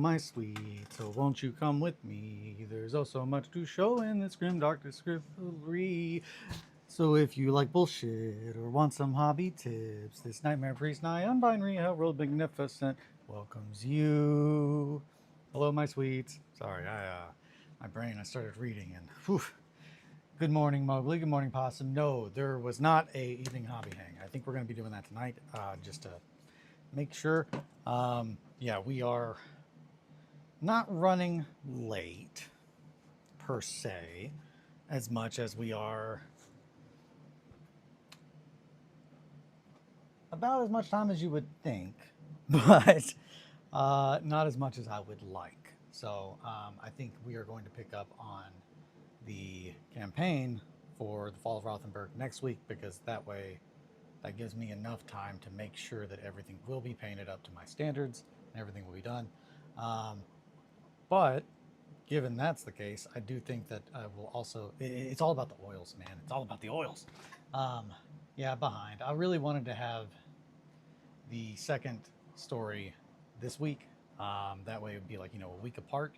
my sweet, so won't you come with me? There's oh so much to show in this grim dark Distillery. So if you like bullshit or want some hobby tips, this Nightmare Priest Nigh Unbinary Hellworld Magnificent welcomes you. Hello, my sweets. Sorry, my brain, I started reading and whew. Good morning, Mowgli. Good morning, Possum. No, there was not a evening hobby hang. I think we're going to be doing that tonight, just to make sure. Yeah, we are not running late, per se, as much as we are about as much time as you would think, but not as much as I would like. So I think we are going to pick up on the campaign for the Fall of Rothenburg next week, because that way that gives me enough time to make sure that everything will be painted up to my standards and everything will be done. But given that's the case, I do think that I will also, it's all about the oils, man. It's all about the oils. Yeah, behind. I really wanted to have the second story this week. That way it would be like, a week apart.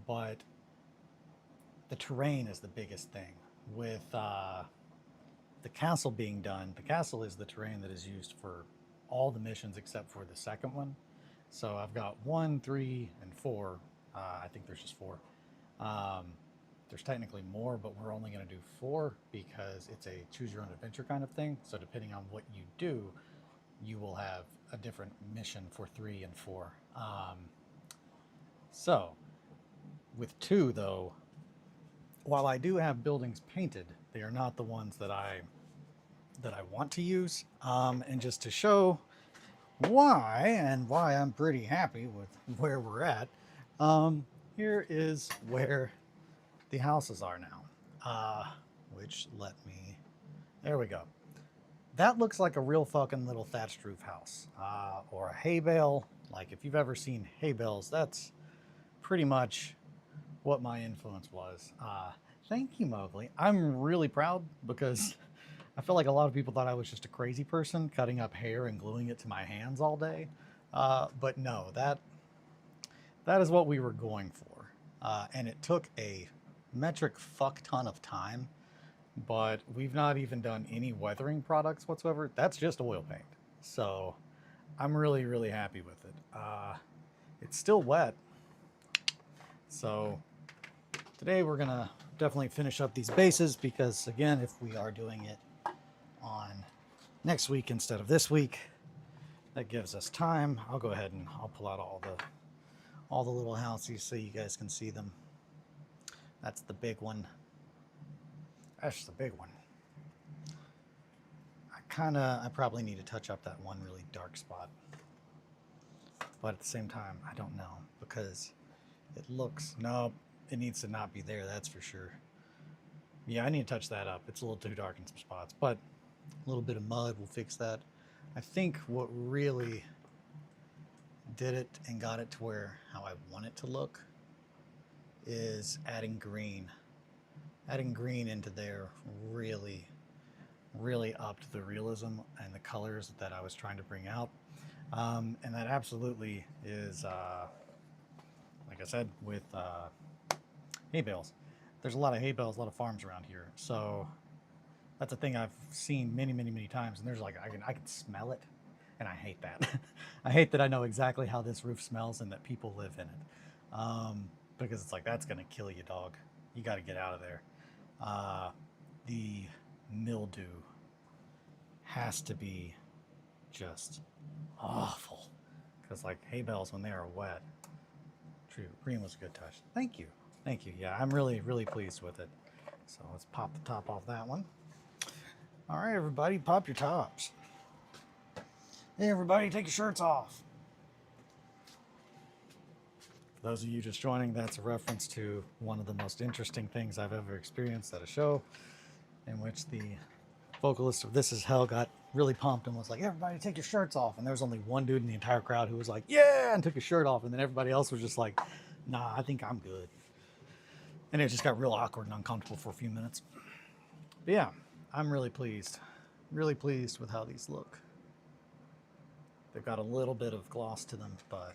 But the terrain is the biggest thing. With the castle being done, the castle is the terrain that is used for all the missions except for the second one. So I've got 1, 3, and 4. I think there's just 4. There's technically more, but we're only going to do 4 because it's a choose your own adventure kind of thing. So depending on what you do, you will have a different mission for 3 and 4. So with 2 though, while I do have buildings painted, they are not the ones that I want to use. And just to show why I'm pretty happy with where we're at, here is where the houses are now. Which there we go. That looks like a real fucking little thatched roof house, or a hay bale. Like if you've ever seen hay bales, that's pretty much what my influence was. Thank you, Mowgli. I'm really proud because I feel like a lot of people thought I was just a crazy person cutting up hair and gluing it to my hands all day. But no, that is what we were going for. And it took a metric fuck ton of time, but we've not even done any weathering products whatsoever. That's just oil paint. So I'm really, really happy with it. It's still wet. So today we're gonna definitely finish up these bases because, again, if we are doing it on next week instead of this week, that gives us time. I'll go ahead and I'll pull out all the little houses so you guys can see them. That's the big one. That's the big one. I probably need to touch up that one really dark spot, but at the same time, I don't know, because no, it needs to not be there, that's for sure. Yeah, I need to touch that up. It's a little too dark in some spots, but a little bit of mud will fix that. I think what really did it and got it to how I want it to look is adding green. Adding green into there really, really upped the realism and the colors that I was trying to bring out. And that absolutely is, like I said, with hay bales. There's a lot of hay bales, a lot of farms around here. So that's a thing I've seen many, many, many times. And there's like, I can smell it. And I hate that. I hate that I know exactly how this roof smells and that people live in it. Because it's like, that's going to kill you, dog. You got to get out of there. The mildew has to be just awful. Because like hay bales, when they are wet, true, green was a good touch. Thank you. Thank you. Yeah, I'm really, really pleased with it. So let's pop the top off that one. All right, everybody, pop your tops. Hey, everybody, take your shirts off. For those of you just joining, that's a reference to one of the most interesting things I've ever experienced at a show, in which the vocalist of This Is Hell got really pumped and was like, everybody take your shirts off. And there was only one dude in the entire crowd who was like, yeah, and took his shirt off. And then everybody else was just like, nah, I think I'm good. And it just got real awkward and uncomfortable for a few minutes. But yeah, I'm really pleased with how these look. They've got a little bit of gloss to them, but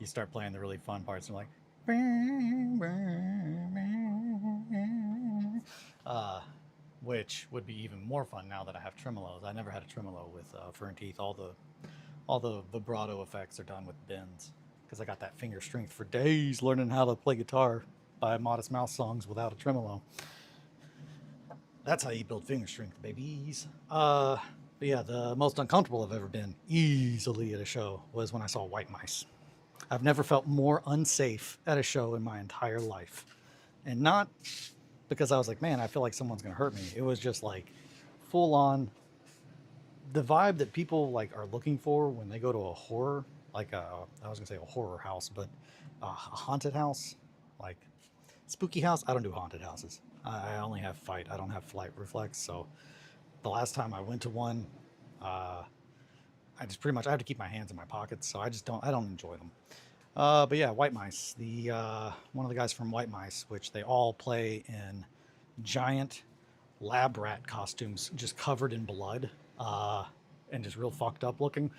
you start playing the really fun parts and like, which would be even more fun now that I have tremolos. I never had a tremolo with fern teeth. All the vibrato effects are done with bends because I got that finger strength for days learning how to play guitar by Modest Mouse songs without a tremolo. That's how you build finger strength, babies. But yeah, the most uncomfortable I've ever been easily at a show was when I saw white mice. I've never felt more unsafe at a show in my entire life. And not because I was like, man, I feel like someone's going to hurt me. It was just like full on the vibe that people like are looking for when they go to a horror, like I was going to say a horror house, but a haunted house, like spooky house. I don't do haunted houses. I only have fight. I don't have flight reflex. So the last time I went to one, I just pretty much I have to keep my hands in my pockets, so I don't enjoy them. But yeah, White Mice. The one of the guys from White Mice, which they all play in giant lab rat costumes, just covered in blood, and just real fucked up looking.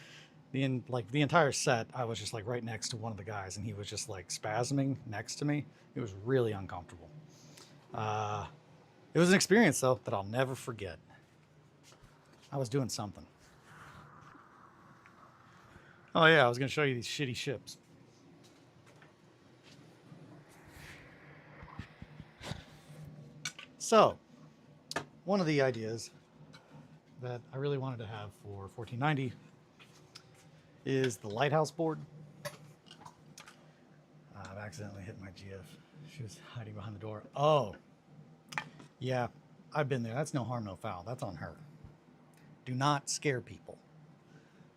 The entire set, I was just like right next to one of the guys, and he was just like spasming next to me. It was really uncomfortable. It was an experience though that I'll never forget. I was doing something. Oh yeah, I was going to show you these shitty ships. So, one of the ideas that I really wanted to have for 1490 is the lighthouse board. I've accidentally hit my GF. She was hiding behind the door. Oh, yeah, I've been there. That's no harm, no foul. That's on her. Do not scare people.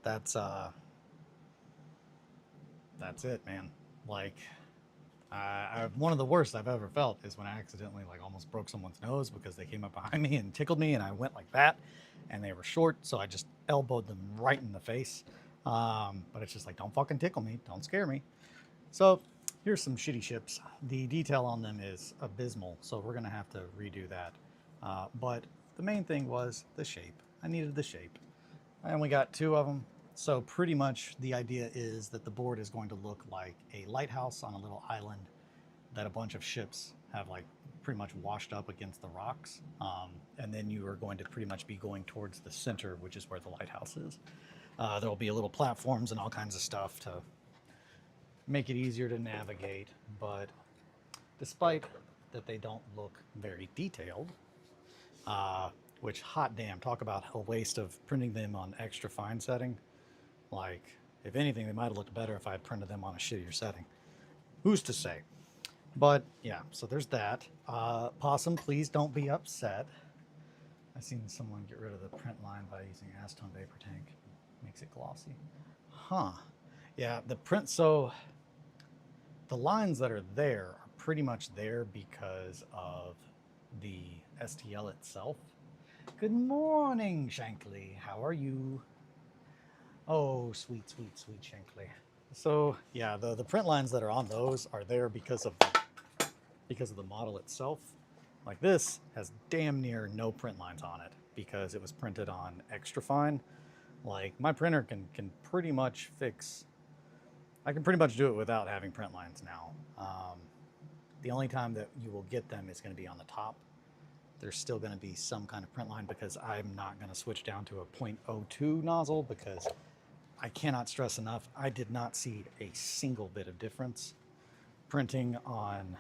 That's it, man. Like, one of the worst I've ever felt is when I accidentally like almost broke someone's nose because they came up behind me and tickled me, and I went like that, and they were short, so I just elbowed them right in the face. But it's just like, don't fucking tickle me, don't scare me. So here's some shitty ships. The detail on them is abysmal, so we're gonna have to redo that. But the main thing was the shape. I needed the shape, and we got two of them. So pretty much the idea is that the board is going to look like a lighthouse on a little island that a bunch of ships have like pretty much washed up against the rocks. And then you are going to pretty much be going towards the center, which is where the lighthouse is. There will be a little platforms and all kinds of stuff to make it easier to navigate. But despite that they don't look very detailed, which hot damn, talk about a waste of printing them on extra fine setting. Like, if anything, they might have looked better if I had printed them on a shittier setting. Who's to say? But yeah, so there's that. Possum, please don't be upset. I've seen someone get rid of the print line by using acetone vapor tank. Makes it glossy. Huh. Yeah, the print, so the lines that are there are pretty much there because of the STL itself. Good morning, Shankly. How are you? Oh, sweet, sweet, sweet Shankly. So yeah, the print lines that are on those are there because of the model itself. Like this has damn near no print lines on it because it was printed on extra fine. Like my printer can pretty much fix. I can pretty much do it without having print lines now. The only time that you will get them is going to be on the top. There's still going to be some kind of print line because I'm not going to switch down to a .02 nozzle because I cannot stress enough, I did not see a single bit of difference printing on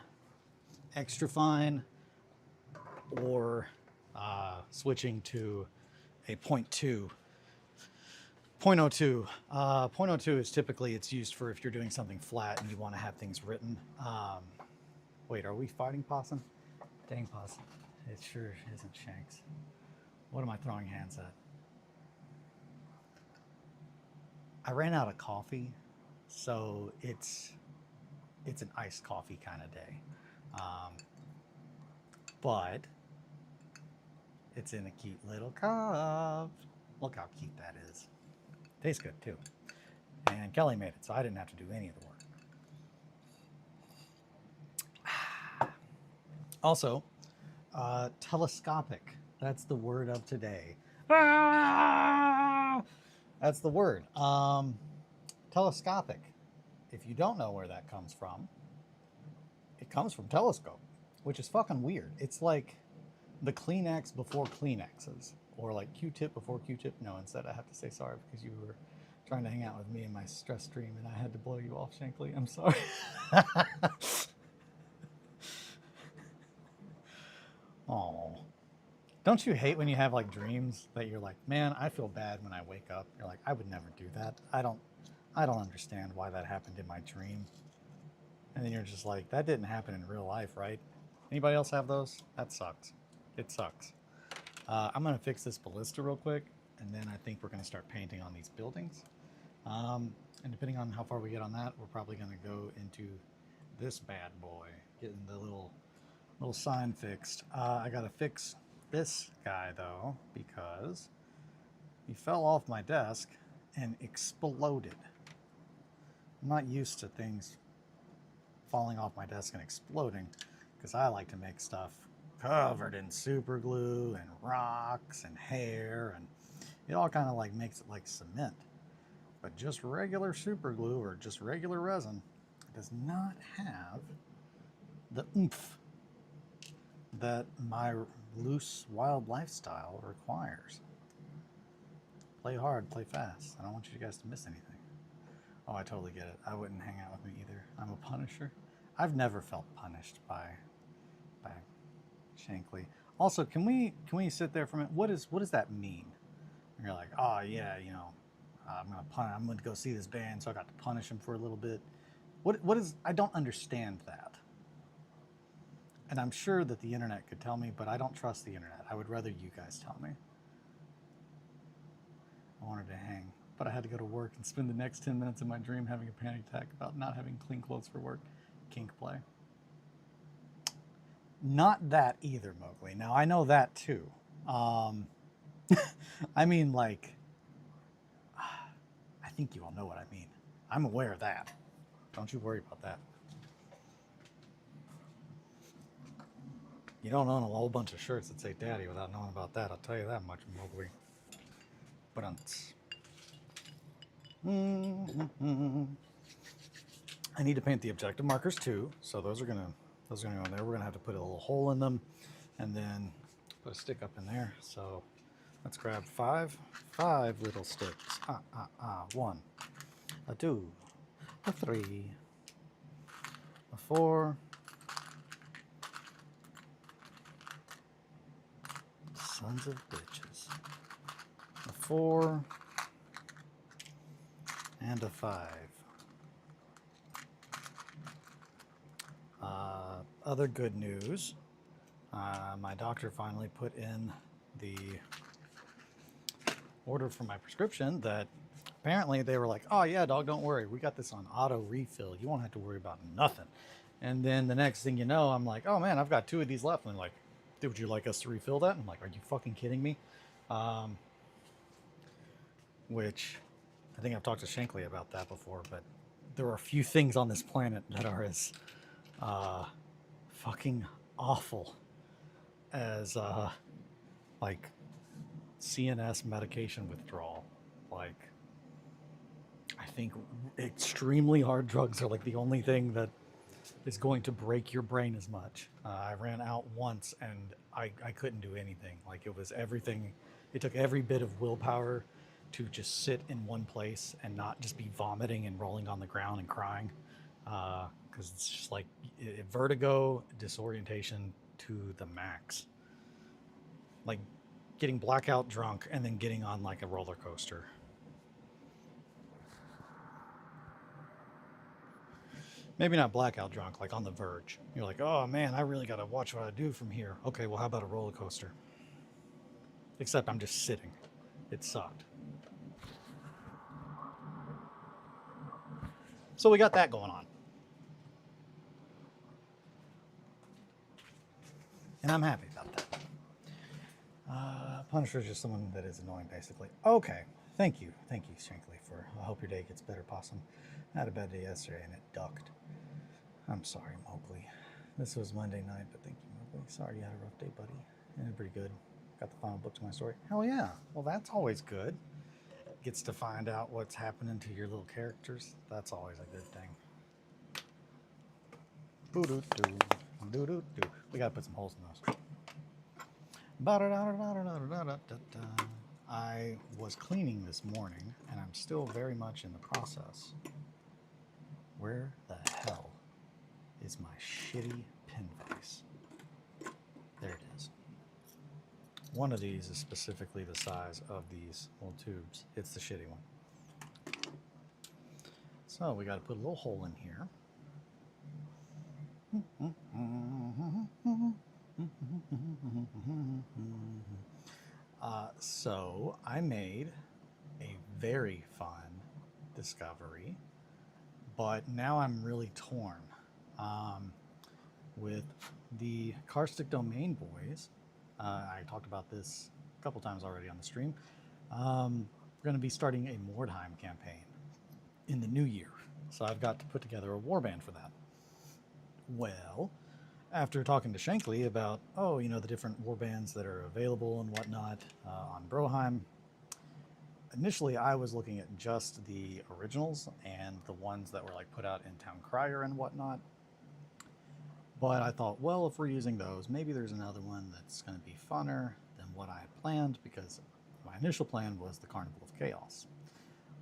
extra fine or switching to a .2. .02. .02 is typically, it's used for if you're doing something flat and you want to have things written. Wait, are we fighting Possum? Dang Possum. It sure isn't Shanks. What am I throwing hands at? I ran out of coffee, so it's an iced coffee kind of day. But it's in a cute little cup. Look how cute that is. Tastes good too. And Kelly made it, so I didn't have to do any of the work. Also, telescopic. That's the word of today. That's the word. Telescopic if you don't know where that comes from, it comes from Telescope, which is fucking weird. It's like the Kleenex before Kleenexes, or like Q-tip before Q-tip. No, instead I have to say sorry because you were trying to hang out with me in my stress stream and I had to blow you off, Shankly. I'm sorry. Oh, don't you hate when you have like dreams that you're like, man, I feel bad when I wake up. You're like, I would never do that. I don't understand why that happened in my dream. And then you're just like, that didn't happen in real life, right? Anybody else have those? That sucks. It sucks. I'm gonna fix this ballista real quick, and then I think we're gonna start painting on these buildings. And depending on how far we get on that, we're probably gonna go into this bad boy, getting the little sign fixed. I gotta fix this guy though, because he fell off my desk and exploded. I'm not used to things falling off my desk and exploding, because I like to make stuff covered in super glue and rocks and hair, and it all kind of like makes it like cement. But just regular super glue or just regular resin does not have the oomph that my loose wild lifestyle requires. Play hard, play fast. I don't want you guys to miss anything. Oh, I totally get it. I wouldn't hang out with me either. I'm a punisher. I've never felt punished by Shankly. Also, can we sit there for a minute? What does that mean? And you're like, oh yeah, you know, I'm gonna go see this band, so I got to punish him for a little bit. What is? I don't understand that. And I'm sure that the internet could tell me, but I don't trust the internet. I would rather you guys tell me. I wanted to hang, but I had to go to work and spend the next 10 minutes of my dream having a panic attack about not having clean clothes for work. Kink play. Not that either, Mowgli. Now, I know that too. I mean, like, I think you all know what I mean. I'm aware of that. Don't you worry about that. You don't own a whole bunch of shirts that say daddy without knowing about that. I'll tell you that much, Mowgli. But I need to paint the objective markers too, so those are gonna go in there. We're gonna have to put a little hole in them, and then put a stick up in there. So let's grab five little sticks. 1, a 2, a 3, a 4. Sons of bitches. A 4 and a 5. Other good news, my doctor finally put in the order for my prescription that apparently they were like, oh yeah, dog, don't worry. We got this on auto refill. You won't have to worry about nothing. And then the next thing you know, I'm like, oh man, I've got 2 of these left. And they're like, dude, would you like us to refill that? And I'm like, are you fucking kidding me? Which I think I've talked to Shankly about that before, but there are a few things on this planet that are as fucking awful as like CNS medication withdrawal. Like, I think extremely hard drugs are like the only thing that is going to break your brain as much. I ran out once and I couldn't do anything. Like, it was everything. It took every bit of willpower to just sit in one place and not just be vomiting and rolling on the ground and crying. Because it's just like vertigo, disorientation to the max. Like getting blackout drunk and then getting on like a roller coaster. Maybe not blackout drunk, like on the verge. You're like, oh man, I really got to watch what I do from here. Okay, well, how about a roller coaster? Except I'm just sitting. It sucked. So we got that going on. And I'm happy about that. Punisher is just someone that is annoying, basically. Okay, thank you, Shankly, for. I hope your day gets better, Possum. I had a bad day yesterday and it ducked. I'm sorry, Mowgli. This was Monday night, but thank you, Mowgli. Sorry you had a rough day, buddy. Ended pretty good. Got the final book to my story. Hell yeah. Well, that's always good. gets to find out what's happening to your little characters. That's always a good thing. Boo-doo-doo, doo-doo-doo. We gotta put some holes in those. I was cleaning this morning, and I'm still very much in the process. Where the hell is my shitty pin vise? There it is. One of these is specifically the size of these little tubes. It's the shitty one. So we got to put a little hole in here. So I made a very fun discovery, but now I'm really torn. With the Karstic Domain boys, I talked about this a couple times already on the stream. We're going to be starting a Mordheim campaign in the new year. So I've got to put together a warband for that. Well, after talking to Shankly about, the different warbands that are available and whatnot on Broheim, initially I was looking at just the originals and the ones that were like put out in Town Crier and whatnot. But I thought, well, if we're using those, maybe there's another one that's going to be funner than what I had planned, because my initial plan was the Carnival of Chaos,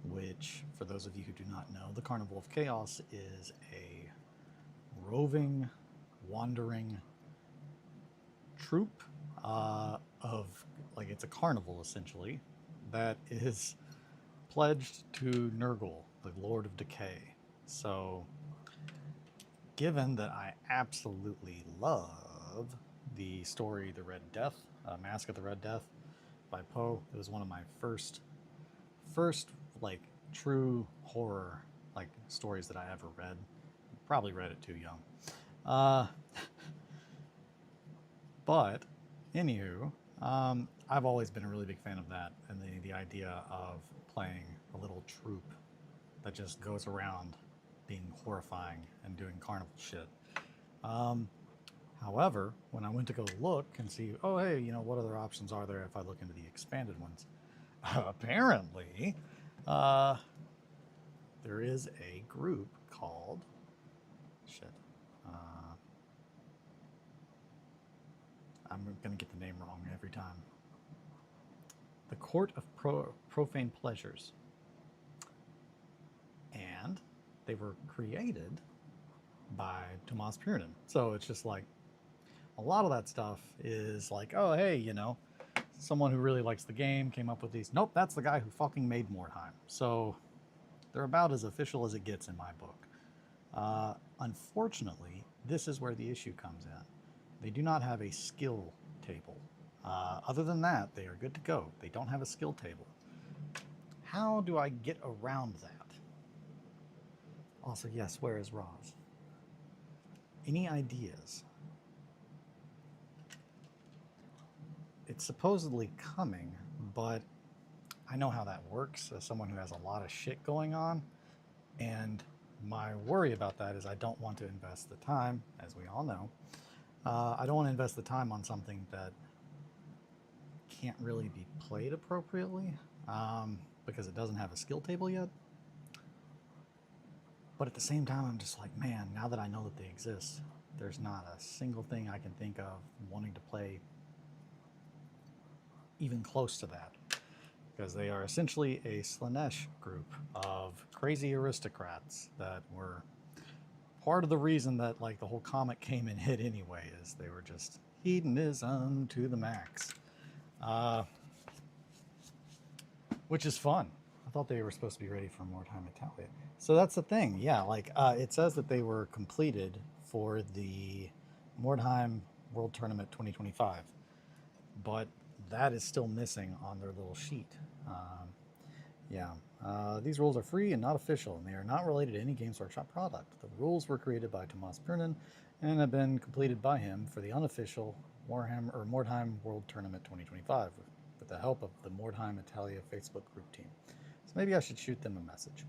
which, for those of you who do not know, the Carnival of Chaos is a roving, wandering troupe it's a carnival, essentially, that is pledged to Nurgle, the Lord of Decay. So, given that I absolutely love the story The Red Death, Mask of the Red Death by Poe, it was one of my first true horror stories that I ever read. Probably read it too young. But anywho, I've always been a really big fan of that, and the idea of playing a little troupe that just goes around being horrifying and doing carnival shit. However, when I went to go look and see, what other options are there if I look into the expanded ones? Apparently, there is a group called I'm going to get the name wrong every time. The Court of Profane Pleasures. And they were created by Tomas Purnin. So it's just like, a lot of that stuff is like, someone who really likes the game came up with these. Nope, that's the guy who fucking made Mordheim. So they're about as official as it gets in my book. Unfortunately, this is where the issue comes in. They do not have a skill table. Other than that, they are good to go. They don't have a skill table. How do I get around that? Also, yes, where is Roz? Any ideas? It's supposedly coming, but I know how that works as someone who has a lot of shit going on, and my worry about that is I don't want to invest the time, as we all know. I don't want to invest the time on something that can't really be played appropriately because it doesn't have a skill table yet. But at the same time, I'm just like, man, now that I know that they exist, there's not a single thing I can think of wanting to play even close to that. Because they are essentially a Slaanesh group of crazy aristocrats that were part of the reason that the whole comic came and hit anyway, is they were just hedonism to the max. Which is fun. I thought they were supposed to be ready for Mordheim Italia. So that's the thing, yeah, it says that they were completed for the Mordheim World Tournament 2025, but that is still missing on their little sheet. These rules are free and not official, and they are not related to any Games Workshop product. The rules were created by Tomas Purnin and have been completed by him for the unofficial Mordheim World Tournament 2025 with the help of the Mordheim Italia Facebook group team. So maybe I should shoot them a message.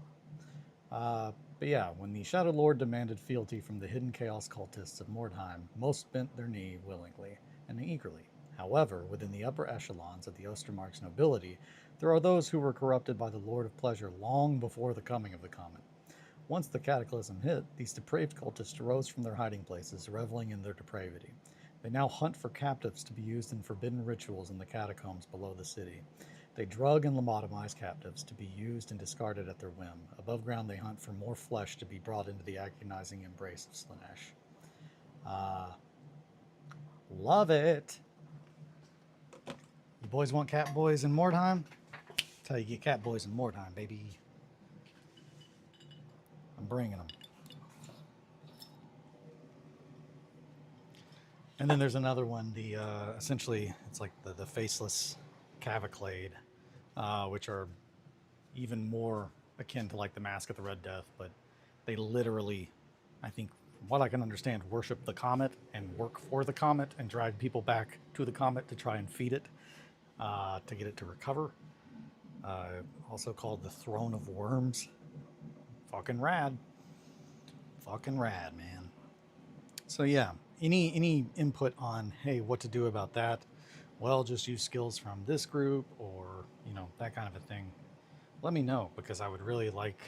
But yeah, when the Shadow Lord demanded fealty from the hidden chaos cultists of Mordheim, most bent their knee willingly and eagerly. However, within the upper echelons of the Ostermark's nobility, there are those who were corrupted by the Lord of Pleasure long before the coming of the comet. Once the cataclysm hit, these depraved cultists rose from their hiding places, reveling in their depravity. They now hunt for captives to be used in forbidden rituals in the catacombs below the city. They drug and lobotomize captives to be used and discarded at their whim. Above ground, they hunt for more flesh to be brought into the agonizing embrace of Slaanesh. Love it. You boys want cat boys in Mordheim? That's how you get cat boys in Mordheim, baby. I'm bringing them. And then there's another one, the essentially it's like the faceless Cavaclade, which are even more akin to like the Mask of the Red Death, but they literally, I think, from what I can understand, worship the comet and work for the comet and drag people back to the comet to try and feed it, to get it to recover. Also called the Throne of Worms. Fucking rad. Fucking rad, man. So yeah, any input on, hey, what to do about that? Well, just use skills from this group or, you know, that kind of a thing. Let me know, because I would really like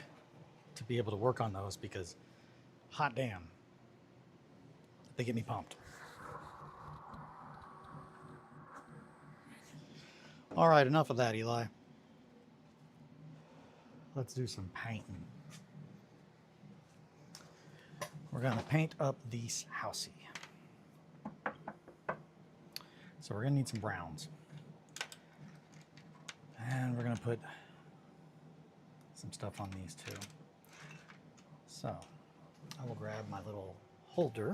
to be able to work on those, because hot damn, they get me pumped. All right, enough of that, Eli. Let's do some painting. We're going to paint up this housey. So we're going to need some browns. And we're going to put some stuff on these too. So I will grab my little holder,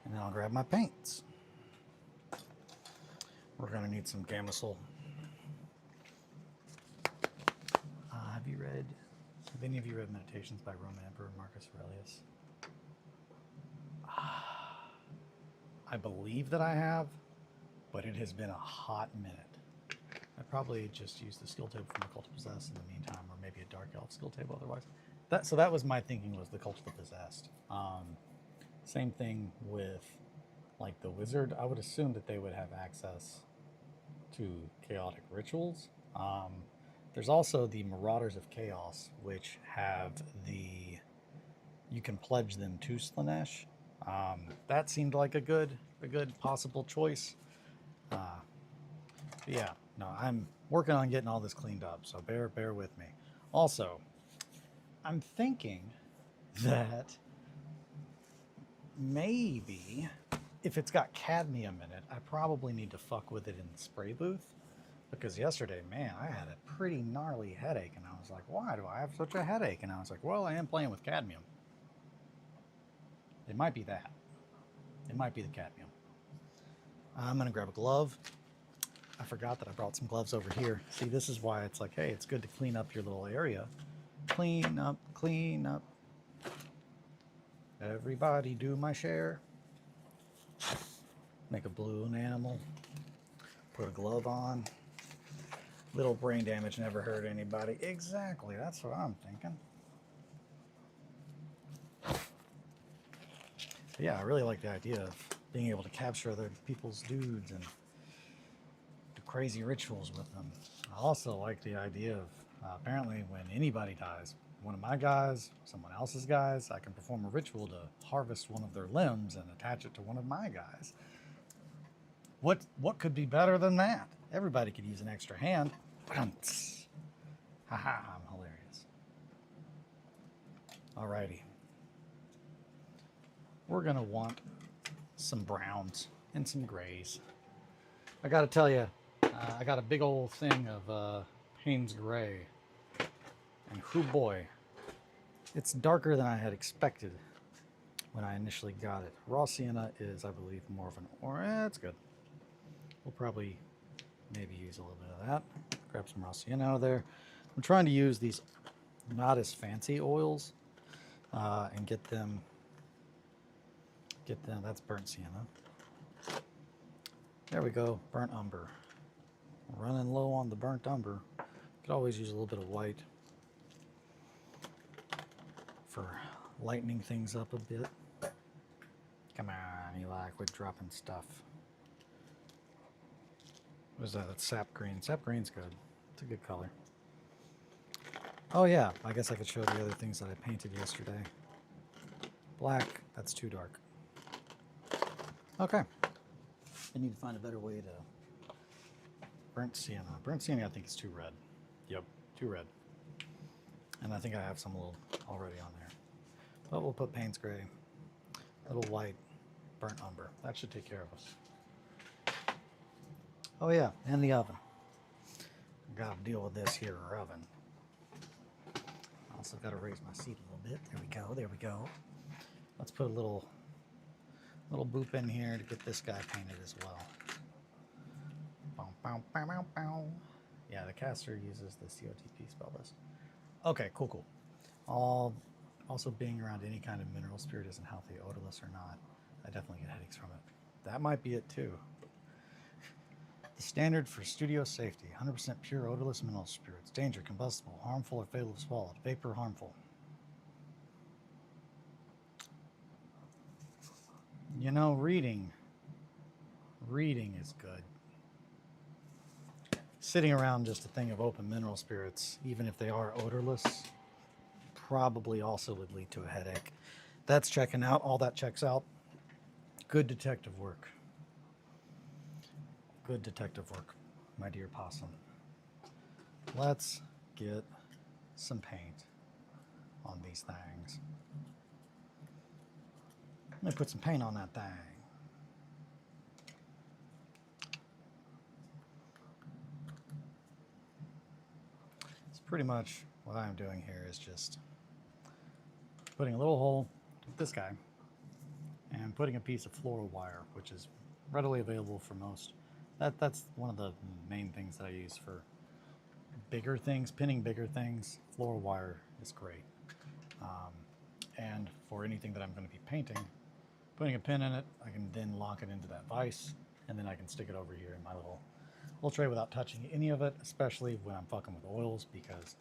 and then I'll grab my paints. We're going to need some Gamsol. Have any of you read Meditations by Roman Emperor Marcus Aurelius? I believe that I have, but it has been a hot minute. I probably just used the skill table from the Cult of Possessed in the meantime, or maybe a Dark Elf skill table otherwise. So that was my thinking, was the Cult of the Possessed. Same thing with like the Wizard. I would assume that they would have access to chaotic rituals. There's also the Marauders of Chaos, which have you can pledge them to Slaanesh. That seemed like a good possible choice. Yeah, no, I'm working on getting all this cleaned up, so bear with me. Also, I'm thinking that maybe if it's got cadmium in it, I probably need to fuck with it in the spray booth. Because yesterday, man, I had a pretty gnarly headache, and I was like, why do I have such a headache? And I was like, well, I am playing with cadmium. It might be that. It might be the cadmium. I'm going to grab a glove. I forgot that I brought some gloves over here. See, this is why it's like, hey, it's good to clean up your little area. Clean up, clean up. Everybody do my share. Make a balloon animal. Put a glove on. Little brain damage never hurt anybody. Exactly, that's what I'm thinking. So yeah, I really like the idea of being able to capture other people's dudes and do crazy rituals with them. I also like the idea of apparently when anybody dies, one of my guys, someone else's guys, I can perform a ritual to harvest one of their limbs and attach it to one of my guys. What could be better than that? Everybody could use an extra hand. Haha, I'm hilarious. Alrighty. We're gonna want some browns and some grays. I gotta tell you, I got a big old thing of Payne's Gray. And hoo boy, it's darker than I had expected when I initially got it. Raw sienna is, I believe, more of an orange. That's good. We'll probably maybe use a little bit of that. Grab some raw sienna out of there. I'm trying to use these not as fancy oils and get them, that's burnt sienna. There we go, burnt umber. Running low on the burnt umber. Could always use a little bit of white for lightening things up a bit. Come on, Eli, quit dropping stuff. What is that? That's sap green. Sap green's good. It's a good color. Oh yeah, I guess I could show the other things that I painted yesterday. Black, that's too dark. Okay. I need to find a better way to... Burnt sienna. Burnt sienna I think is too red. Yep, too red. And I think I have some little already on there. But we'll put Payne's Gray, little white, burnt umber. That should take care of us. Oh yeah, and the oven. Gotta deal with this here oven. Also gotta raise my seat a little bit. There we go, there we go. Let's put a little boop in here to get this guy painted as well. Yeah, the caster uses the COTP spell list. Okay, cool. Also being around any kind of mineral spirit isn't healthy, odorless or not. I definitely get headaches from it. That might be it too. The standard for studio safety, 100% pure odorless mineral spirits. Danger, combustible, harmful or fatal if swallowed. Vapor, harmful. You know, reading is good. Sitting around just a thing of open mineral spirits, even if they are odorless, probably also would lead to a headache. That's checking out. All that checks out. Good detective work. Good detective work, my dear possum. Let's get some paint on these things. Let me put some paint on that thing. It's pretty much what I'm doing here is just putting a little hole with this guy and putting a piece of floral wire, which is readily available for most. That's one of the main things that I use for bigger things, pinning bigger things. Floral wire is great. And for anything that I'm going to be painting, putting a pin in it, I can then lock it into that vise, and then I can stick it over here in my little tray without touching any of it, especially when I'm fucking with oils, because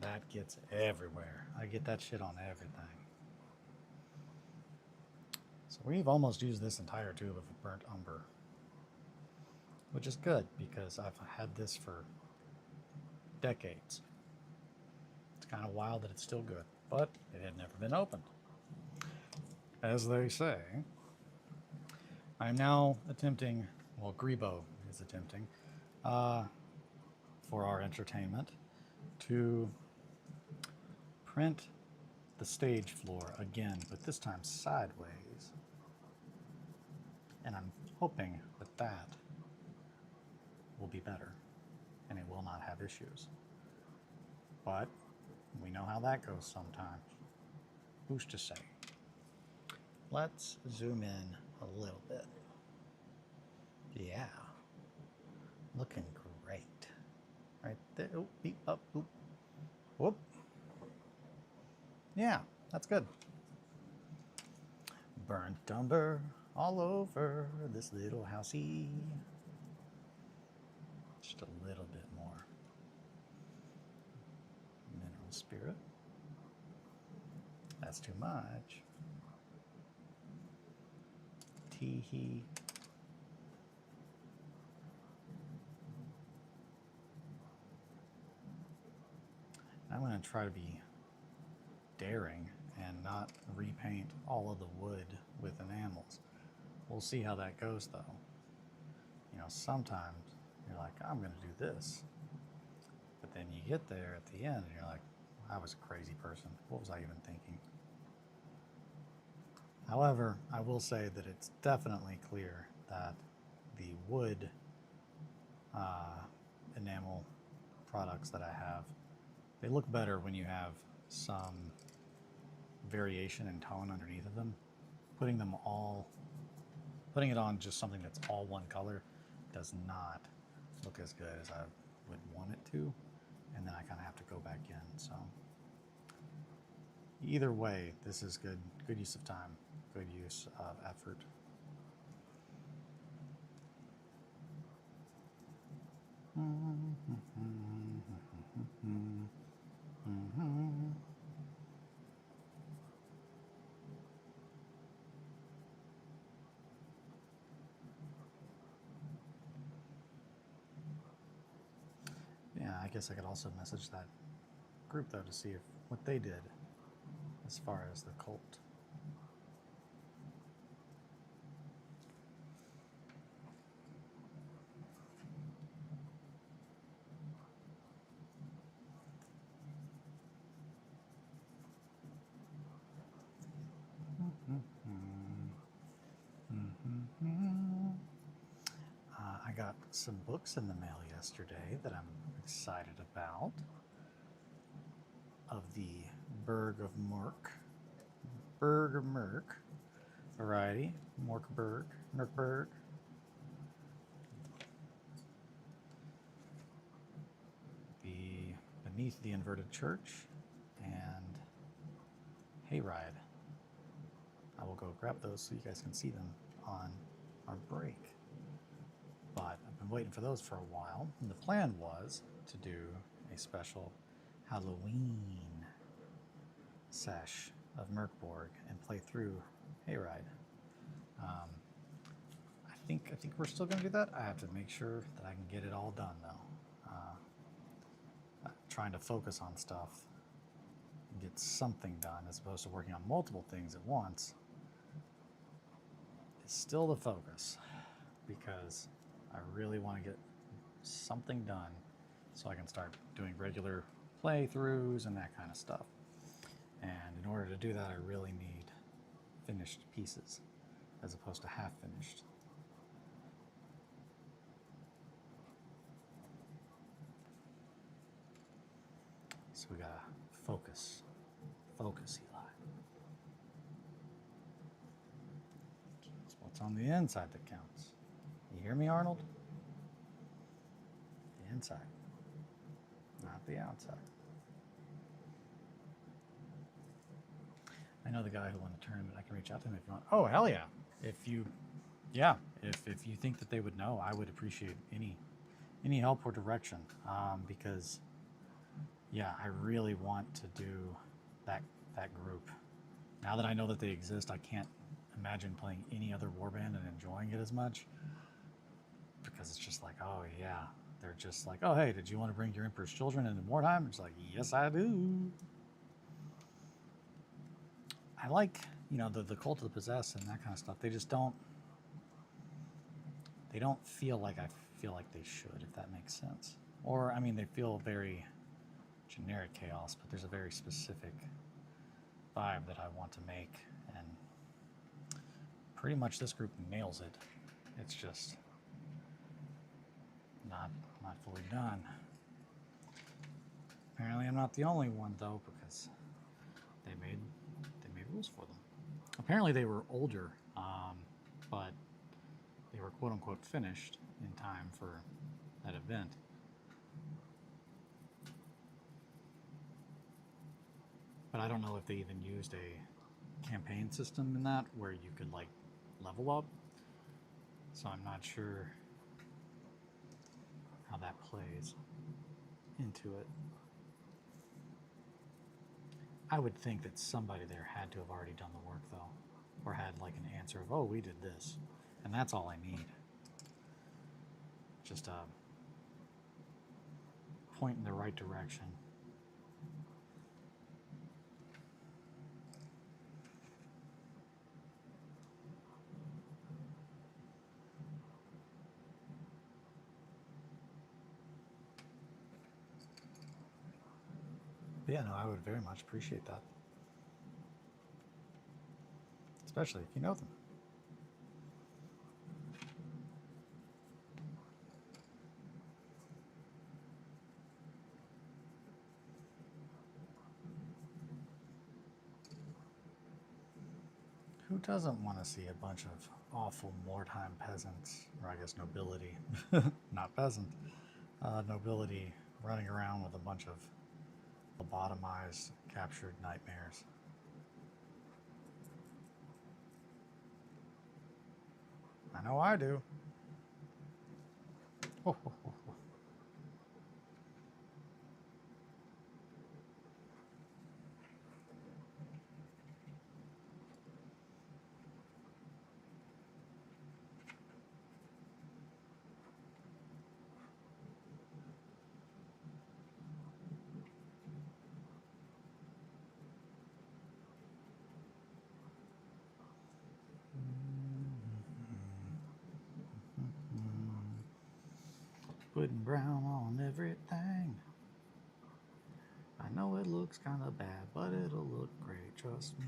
that gets everywhere. I get that shit on everything. So we've almost used this entire tube of burnt umber, which is good because I've had this for decades. It's kind of wild that it's still good, but it had never been opened. As they say, I'm now attempting, well, Grebo is attempting, for our entertainment, to print the stage floor again, but this time sideways. And I'm hoping that that will be better and it will not have issues. But we know how that goes sometimes. Who's to say? Let's zoom in a little bit. Yeah. Looking great. Right there. Oh, beep up. Oop. Whoop. Yeah, that's good. Burnt umber all over this little housey. Just a little bit more mineral spirit. That's too much. Teehee. I'm going to try to be daring and not repaint all of the wood with enamels. We'll see how that goes though. You know, sometimes you're like, I'm going to do this. But then you get there at the end and you're like, I was a crazy person. What was I even thinking? However, I will say that it's definitely clear that the wood enamel products that I have, they look better when you have some variation in tone underneath of them. Putting it on just something that's all one color does not look as good as I would want it to, and then I kind of have to go back in. So either way, this is good use of time, good use of effort. I guess I could also message that group though to see if what they did as far as the cult. I got some books in the mail yesterday that I'm excited about. Of the Berg of Merk variety, Merkberg. Beneath the Inverted Church and Hayride. I will go grab those so you guys can see them on our break. But I've been waiting for those for a while, and the plan was to do a special Halloween sesh of Merkborg and play through Hayride. I think we're still going to do that. I have to make sure that I can get it all done though. Trying to focus on stuff and get something done as opposed to working on multiple things at once is still the focus, because I really want to get something done so I can start doing regular playthroughs and that kind of stuff. And in order to do that, I really need finished pieces as opposed to half finished. So we gotta focus. Focus, Eli. It's what's on the inside that counts. You hear me, Arnold? The inside, not the outside. I know the guy who won the tournament. I can reach out to him if you want. Oh, hell yeah. If you think that they would know, I would appreciate any help or direction. Because yeah, I really want to do that group. Now that I know that they exist, I can't imagine playing any other warband and enjoying it as much, because it's just like, oh yeah, they're just like, oh hey, did you want to bring your Emperor's Children into wartime? It's like, yes I do. I like, the Cult of the Possessed and that kind of stuff. They just don't feel like I feel like they should, if that makes sense. Or I mean, they feel very generic chaos, but there's a very specific vibe that I want to make, and pretty much this group nails it. It's just not fully done. Apparently I'm not the only one though, because they made rules for them. Apparently they were older, but they were quote unquote finished in time for that event. But I don't know if they even used a campaign system in that where you could like level up. So I'm not sure how that plays into it. I would think that somebody there had to have already done the work though, or had like an answer of, oh, we did this, and that's all I need. Just a point in the right direction. But yeah, no, I would very much appreciate that. Especially if you know them. Who doesn't want to see a bunch of awful wartime peasants, or I guess nobility, not peasant, nobility running around with a bunch of lobotomized, captured nightmares? I know I do. Oh, oh, oh, oh. Putting brown on everything. I know it looks kind of bad, but it'll look great, trust me.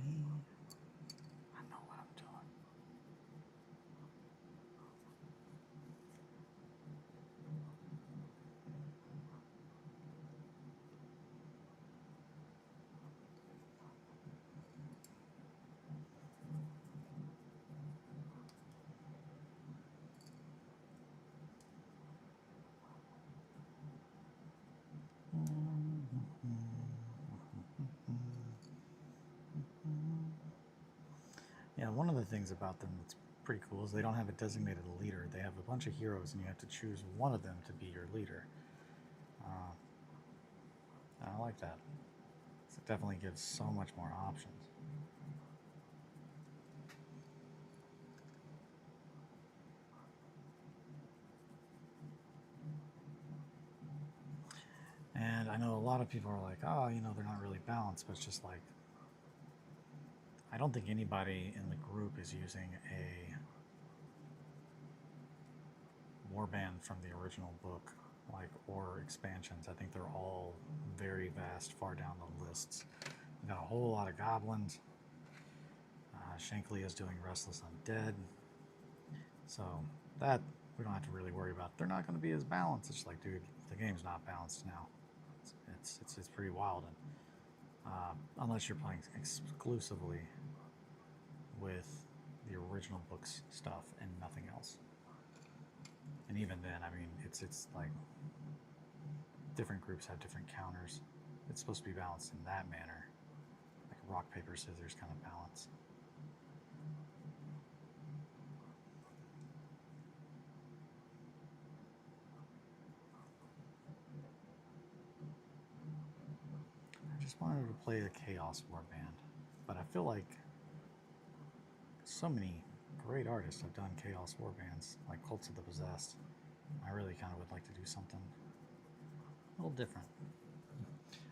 I know what I'm doing. Yeah, one of the things about them that's pretty cool is they don't have a designated leader. They have a bunch of heroes, and you have to choose one of them to be your leader. I like that. It definitely gives so much more options. And I know a lot of people are like, oh, you know, they're not really balanced, but it's just like, I don't think anybody in the group is using a warband from the original book, like, or expansions. I think they're all very vast, far down the lists. We've got a whole lot of goblins. Shankly is doing Restless Undead. So that we don't have to really worry about. They're not going to be as balanced. It's like, dude, the game's not balanced now. It's pretty wild. And unless you're playing exclusively with the original book's stuff and nothing else. And even then, I mean, it's like different groups have different counters. It's supposed to be balanced in that manner, like rock, paper, scissors kind of balance. I just wanted to play the Chaos Warband, but I feel like so many great artists have done Chaos Warbands, like Cults of the Possessed. I really kind of would like to do something a little different.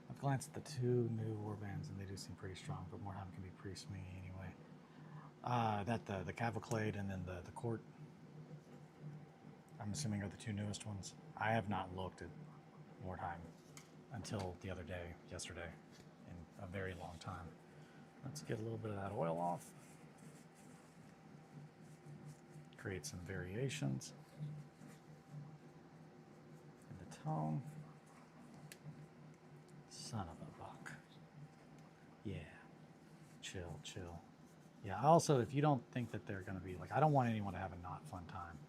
I've glanced at the two new warbands, and they do seem pretty strong, but Mordheim can be pretty swingy anyway. The Cavalcade and then the Court, I'm assuming, are the two newest ones. I have not looked at Mordheim until the other day, yesterday, in a very long time. Let's get a little bit of that oil off. Create some variations in the tone. Son of a buck. Yeah. Chill, chill. Yeah, also, if you don't think that they're going to be, like, I don't want anyone to have a not fun time.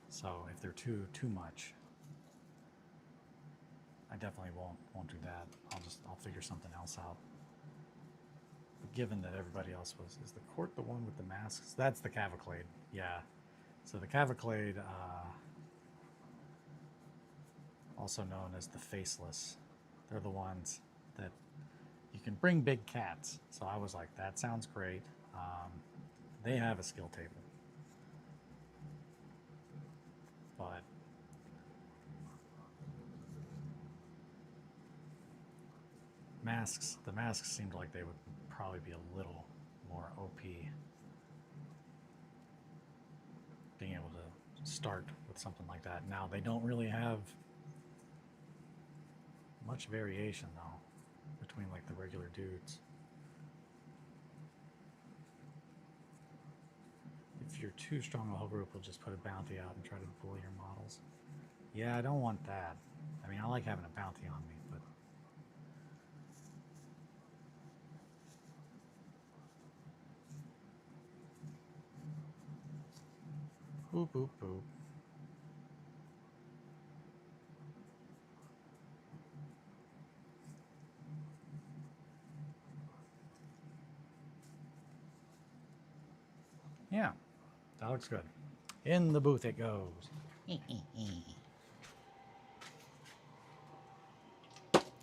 So if they're too much, I definitely won't do that. I'll figure something else out. But given that everybody else is the Court the one with the masks? That's the Cavalcade. Yeah. So the Cavalcade, also known as the Faceless, they're the ones that you can bring big cats. So I was like, that sounds great. They have a skill table, but the masks seemed like they would probably be a little more OP. Being able to start with something like that. Now, they don't really have much variation, though, between, like, the regular dudes. If you're too strong, the whole group will just put a bounty out and try to bully your models. Yeah, I don't want that. I mean, I like having a bounty on me, but... Boop, boop, boop. Yeah, that looks good. In the booth it goes.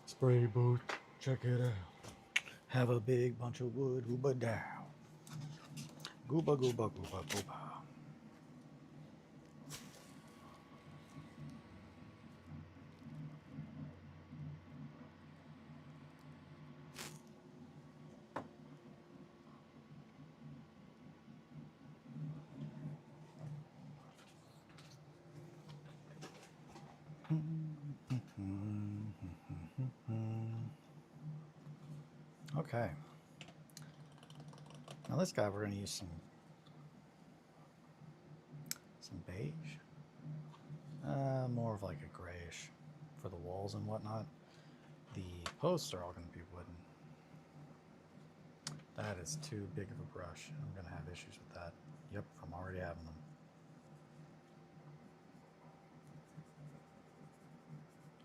Spray booth, check it out. Have a big bunch of wood, hooba down. Gooba, gooba, gooba, gooba. Okay. Now this guy, we're going to use some beige. More of like a grayish for the walls and whatnot. The posts are all going to be wooden. That is too big of a brush. I'm going to have issues with that. Yep, I'm already having them.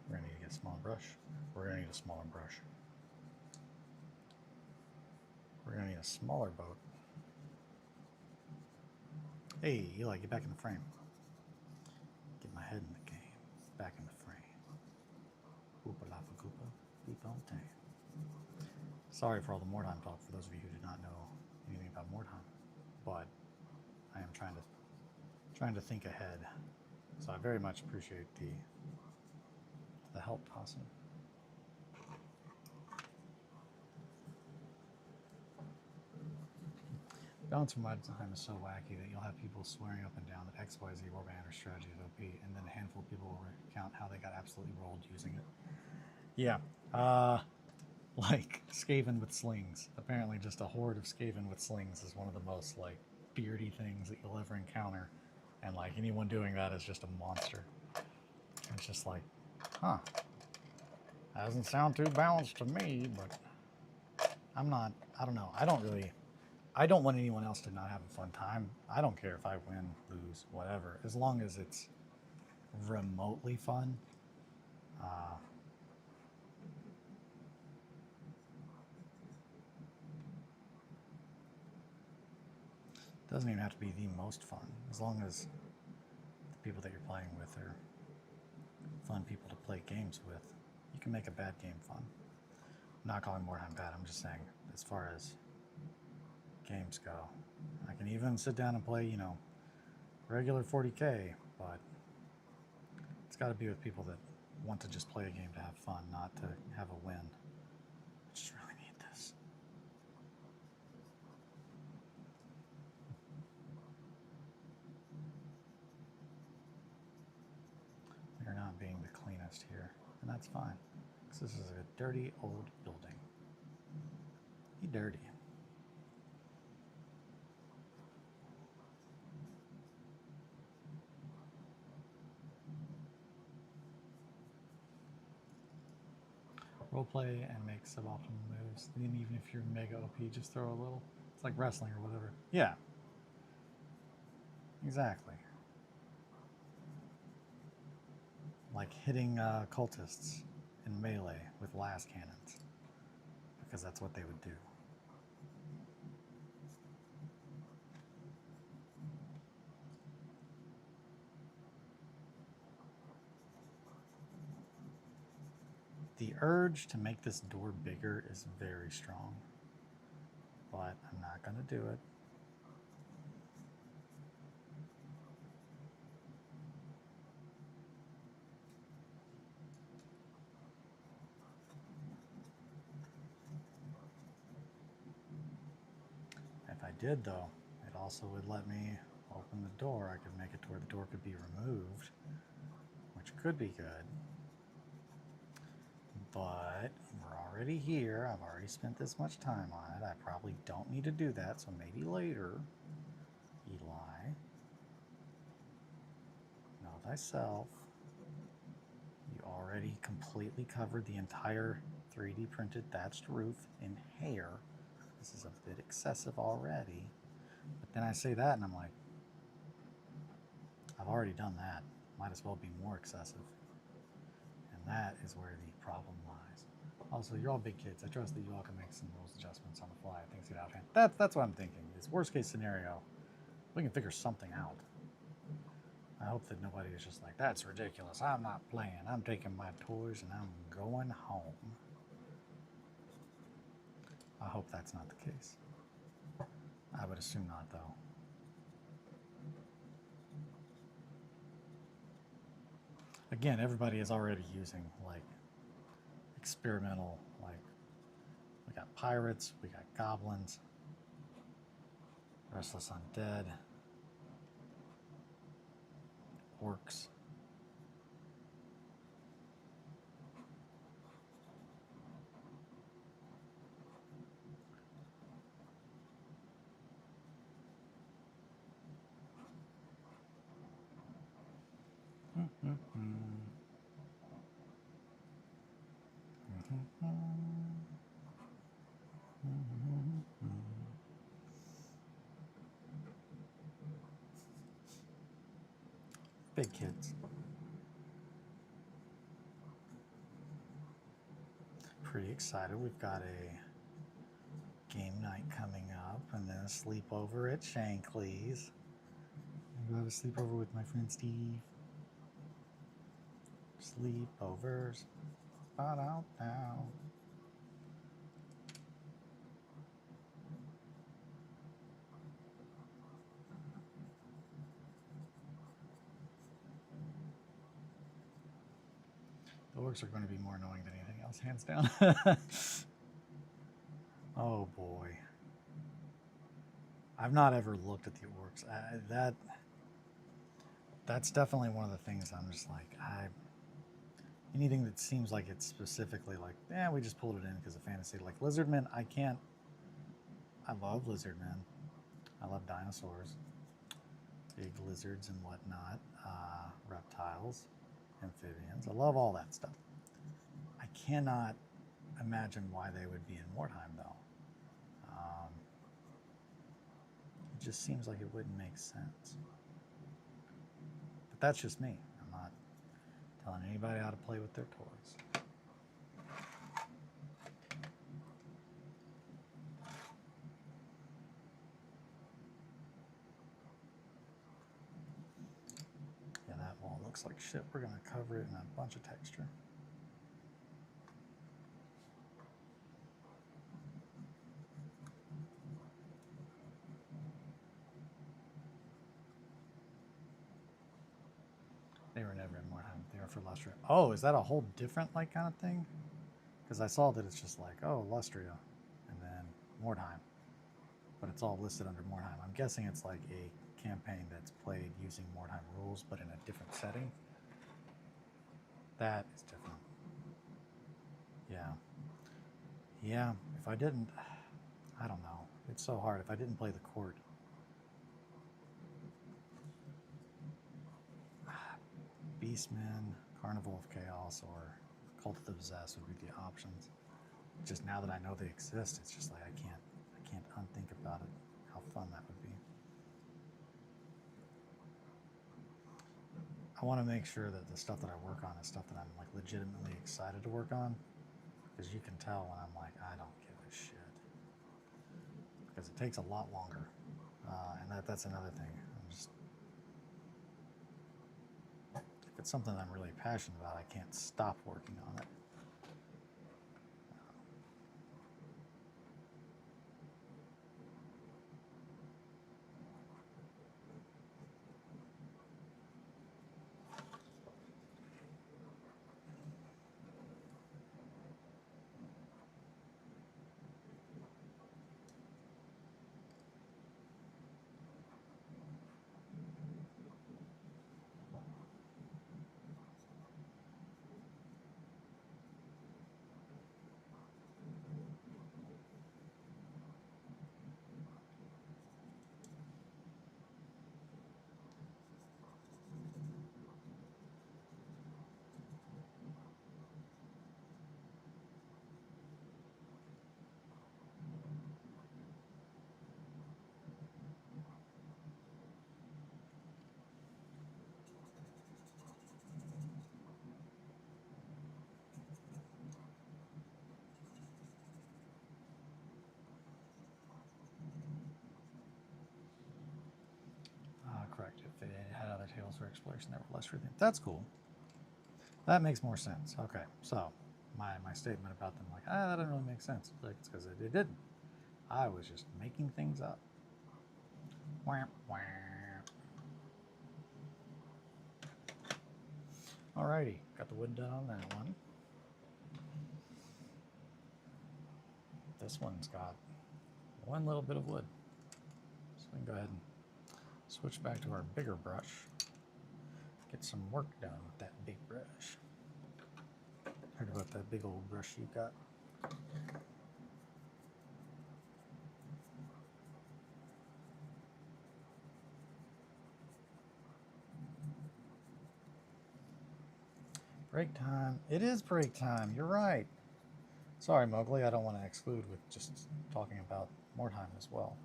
We're going to need to get a smaller brush. We're going to need a smaller brush. We're going to need a smaller boat. Hey, Eli, get back in the frame. Get my head in the game. Back in the frame. Hoopa lapa goopa. Beep on time. Sorry for all the Mordheim talk for those of you who did not know anything about Mordheim. But I am trying to think ahead. So I very much appreciate the help, Hassan. Balance from Mordheim is so wacky that you'll have people swearing up and down that XYZ Warband strategy is OP, and then a handful of people will recount how they got absolutely rolled using it. Yeah, like Skaven with slings. Apparently just a horde of Skaven with slings is one of the most like beardy things that you'll ever encounter, and like anyone doing that is just a monster. It's just like, huh, doesn't sound too balanced to me, but I don't know, I don't want anyone else to not have a fun time. I don't care if I win, lose, whatever, as long as it's remotely fun. Doesn't even have to be the most fun, as long as the people that you're playing with are fun people to play games with. You can make a bad game fun. I'm not calling Mordheim bad, I'm just saying, as far as games go, I can even sit down and play, you know, regular 40k, but it's got to be with people that want to just play a game to have fun, not to have a win. I just really need this. We're not being the cleanest here, and that's fine, because this is a dirty old building. You dirty. Roleplay and make suboptimal moves. And even if you're mega OP, just throw a little. It's like wrestling or whatever. Yeah. Exactly. Like hitting cultists in melee with las cannons. Because that's what they would do. The urge to make this door bigger is very strong, but I'm not going to do it. If I did, though, it also would let me open the door. I could make it to where the door could be removed, which could be good. But we're already here. I've already spent this much time on it. I probably don't need to do that, so maybe later. Eli, know thyself. You already completely covered the entire 3D printed thatched roof in hair. This is a bit excessive already. But then I say that and I'm like, I've already done that. Might as well be more excessive. And that is where the problem lies. Also, you're all big kids. I trust that you all can make some rules adjustments on the fly. Things get out of hand. That's what I'm thinking. It's worst case scenario. We can figure something out. I hope that nobody is just like, that's ridiculous. I'm not playing. I'm taking my toys and I'm going home. I hope that's not the case. I would assume not, though. Again, everybody is already using, like, experimental, like, we got pirates, we got goblins, restless undead, orcs. Big kids. Pretty excited. We've got a game night coming up and then a sleepover at Shankly's. I'm going to have a sleepover with my friend Steve. Sleepovers. Ba-da-down. The orcs are going to be more annoying than anything else, hands down. Oh boy. I've not ever looked at the orcs. That's definitely one of the things I'm just like, anything that seems like it's specifically like, we just pulled it in because of fantasy. Like lizardmen, I love lizardmen. I love dinosaurs, big lizards and whatnot, reptiles, amphibians. I love all that stuff. I cannot imagine why they would be in Mordheim though. It just seems like it wouldn't make sense. But that's just me. I'm not telling anybody how to play with their toys. Yeah, that wall looks like shit. We're going to cover it in a bunch of texture. They were never in Mordheim. They were for Lustria. Oh, is that a whole different like kind of thing? Because I saw that it's just like, oh, Lustria, and then Mordheim. But it's all listed under Mordheim. I'm guessing it's like a campaign that's played using Mordheim rules, but in a different setting. That is different. Yeah. Yeah, if I didn't, I don't know. It's so hard. If I didn't play the court, Beastmen, Carnival of Chaos, or Cult of the Possessed would be the options. Just now that I know they exist, it's just like I can't unthink about it. How fun that would be. I want to make sure that the stuff that I work on is stuff that I'm like legitimately excited to work on, because you can tell when I'm like, I don't give a shit, because it takes a lot longer, and that's another thing. If it's something I'm really passionate about, I can't stop working on it. Correct. If they had other tales for exploration that were less rhythmic. That's cool. That makes more sense. Okay, so my statement about them, like, that doesn't really make sense. Like, it's because it didn't. I was just making things up. Wham, wham. Alrighty, got the wood done on that one. This one's got one little bit of wood. So we can go ahead and switch back to our bigger brush. Get some work done with that big brush. Heard about that big old brush you got? Break time. It is break time. You're right. Sorry, Mowgli. I don't want to exclude with just talking about more time as well.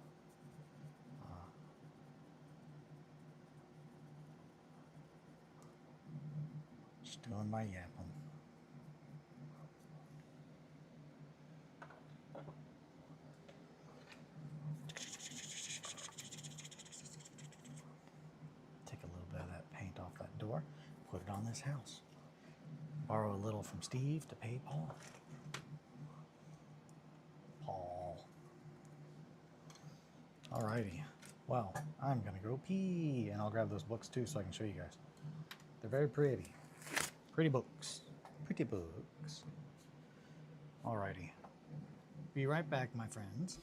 Just doing my yapping. Take a little bit of that paint off that door. Put it on this house. Borrow a little from Steve to pay Paul. Alrighty. Well, I'm gonna go pee, and I'll grab those books too so I can show you guys. They're very pretty. Pretty books. Pretty books. Alrighty. Be right back, my friends.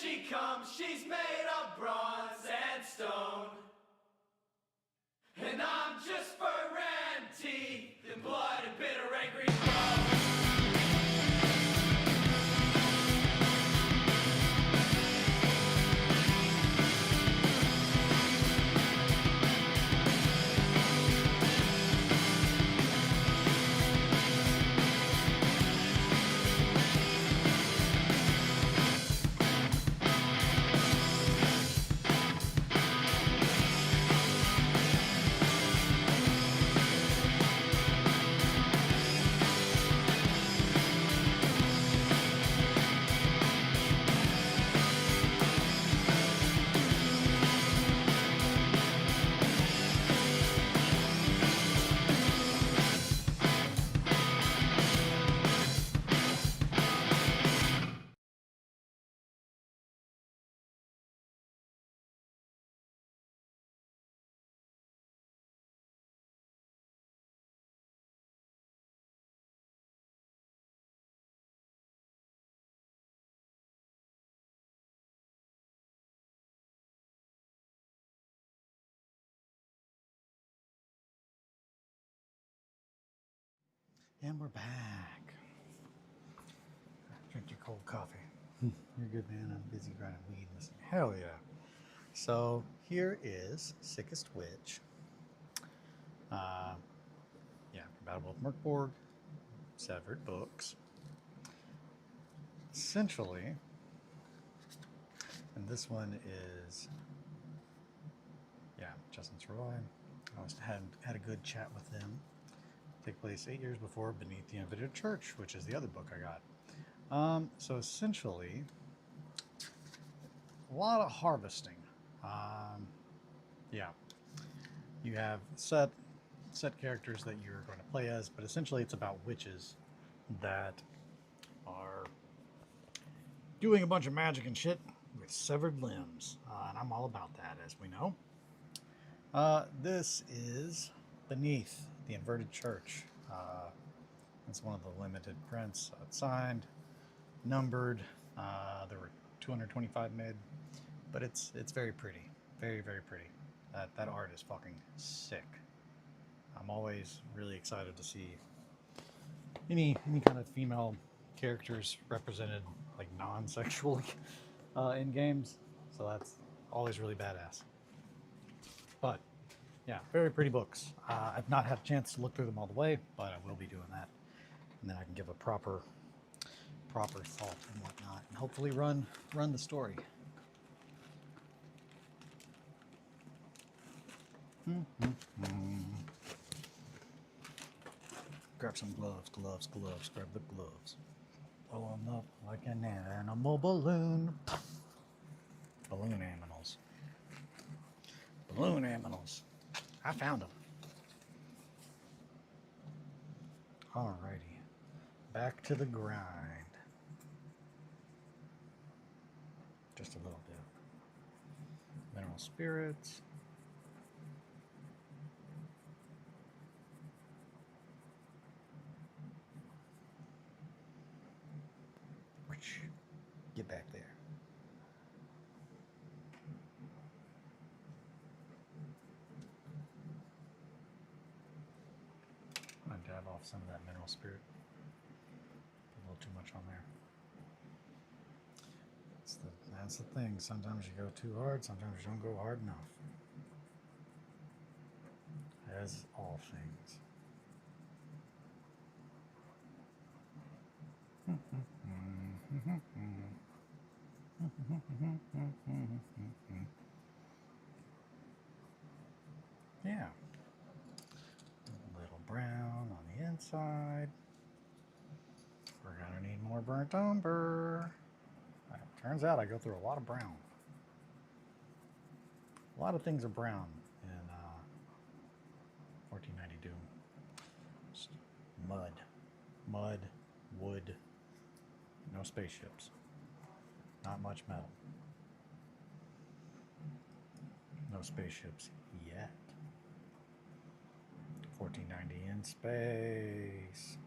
she comes, she's made of bronze and stone. And I'm just fur and teeth and blood and bitter angry bones. And we're back. Drink your cold coffee. You're good, man. I'm busy grinding weed. Listen, hell yeah. So here is Sickest Witch. Yeah, compatible with Merkborg. Severed books. Essentially, and this one is, yeah, Justin Roy. I had a good chat with him. Take place 8 years before Beneath the Invited Church, which is the other book I got. So essentially, a lot of harvesting. Yeah, you have set characters that you're going to play as, but essentially it's about witches that are doing a bunch of magic and shit with severed limbs, and I'm all about that, as we know. This is Beneath the Inverted Church. It's one of the limited prints. It's signed, numbered. There were 225 made, but it's very pretty, very pretty. That art is fucking sick. I'm always really excited to see any kind of female characters represented, like non-sexually, in games. So that's always really badass. But yeah, very pretty books. I've not had a chance to look through them all the way, but I will be doing that, and then I can give a proper thought and whatnot, and hopefully run the story. Grab some gloves. Grab the gloves. Blow them up like an animal balloon. Balloon animals. Balloon animals. I found them. Alrighty. Back to the grind. Just a little bit. Mineral spirits. Get back there. I'm going to dab off some of that mineral spirit. Put a little too much on there. That's the thing. Sometimes you go too hard, sometimes you don't go hard enough. As all things. Yeah. A little brown on the inside. We're gonna need more burnt umber. Turns out I go through a lot of brown. A lot of things are brown in 1490 Doom. Just mud, wood, no spaceships, not much metal. No spaceships yet. 1490 in space.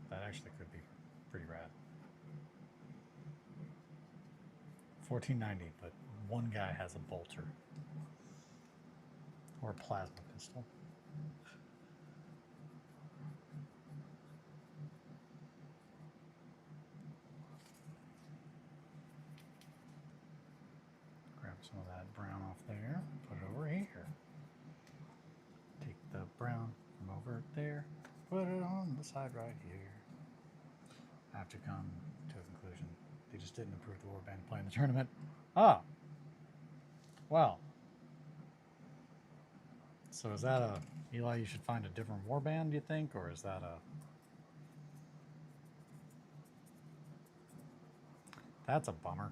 That actually could be pretty rad. 1490, but one guy has a bolter or a plasma pistol. Grab some of that brown off there, put it over here. Take the brown from over there, put it on the side right here. I have to come to a conclusion. They just didn't approve the warband playing the tournament. Ah! Well. So is that a... Eli, you should find a different warband, do you think? Or is that a... That's a bummer.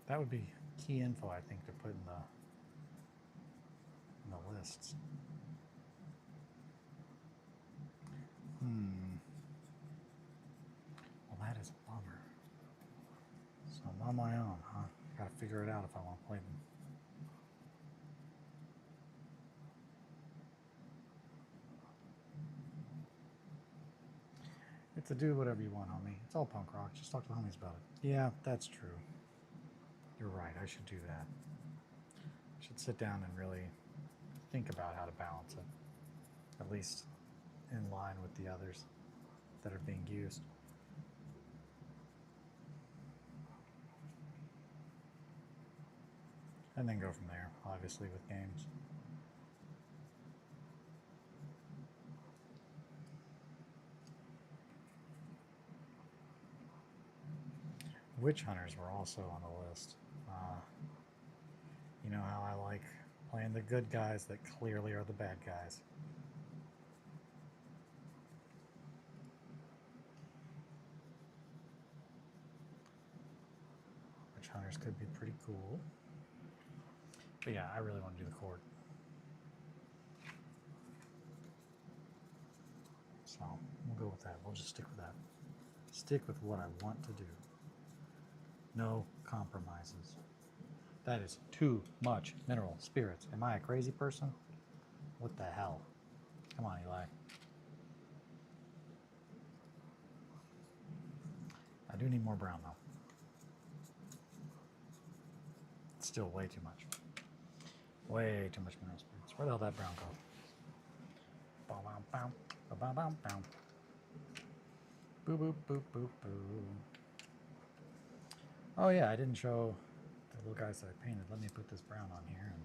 That would be key info, I think, to put in the lists. Well, that is a bummer. So I'm on my own, huh? Gotta figure it out if I want to play them. It's a do whatever you want, homie. It's all punk rock. Just talk to the homies about it. Yeah, that's true. You're right. I should do that. I should sit down and really think about how to balance it, at least in line with the others that are being used. And then go from there, obviously, with games. Witch hunters were also on the list. You know how I like playing the good guys that clearly are the bad guys. Witch hunters could be pretty cool. But yeah, I really want to do the court. So we'll go with that. We'll just stick with that. Stick with what I want to do. No compromises. That is too much mineral spirits. Am I a crazy person? What the hell? Come on, Eli. I do need more brown, though. It's still way too much. Way too much mineral spirits. Where the hell did that brown go? Bow, bow, bow. Bow, bow, bow. Boo, boo, boo, boo, boo. Oh, yeah, I didn't show the little guys that I painted. Let me put this brown on here, and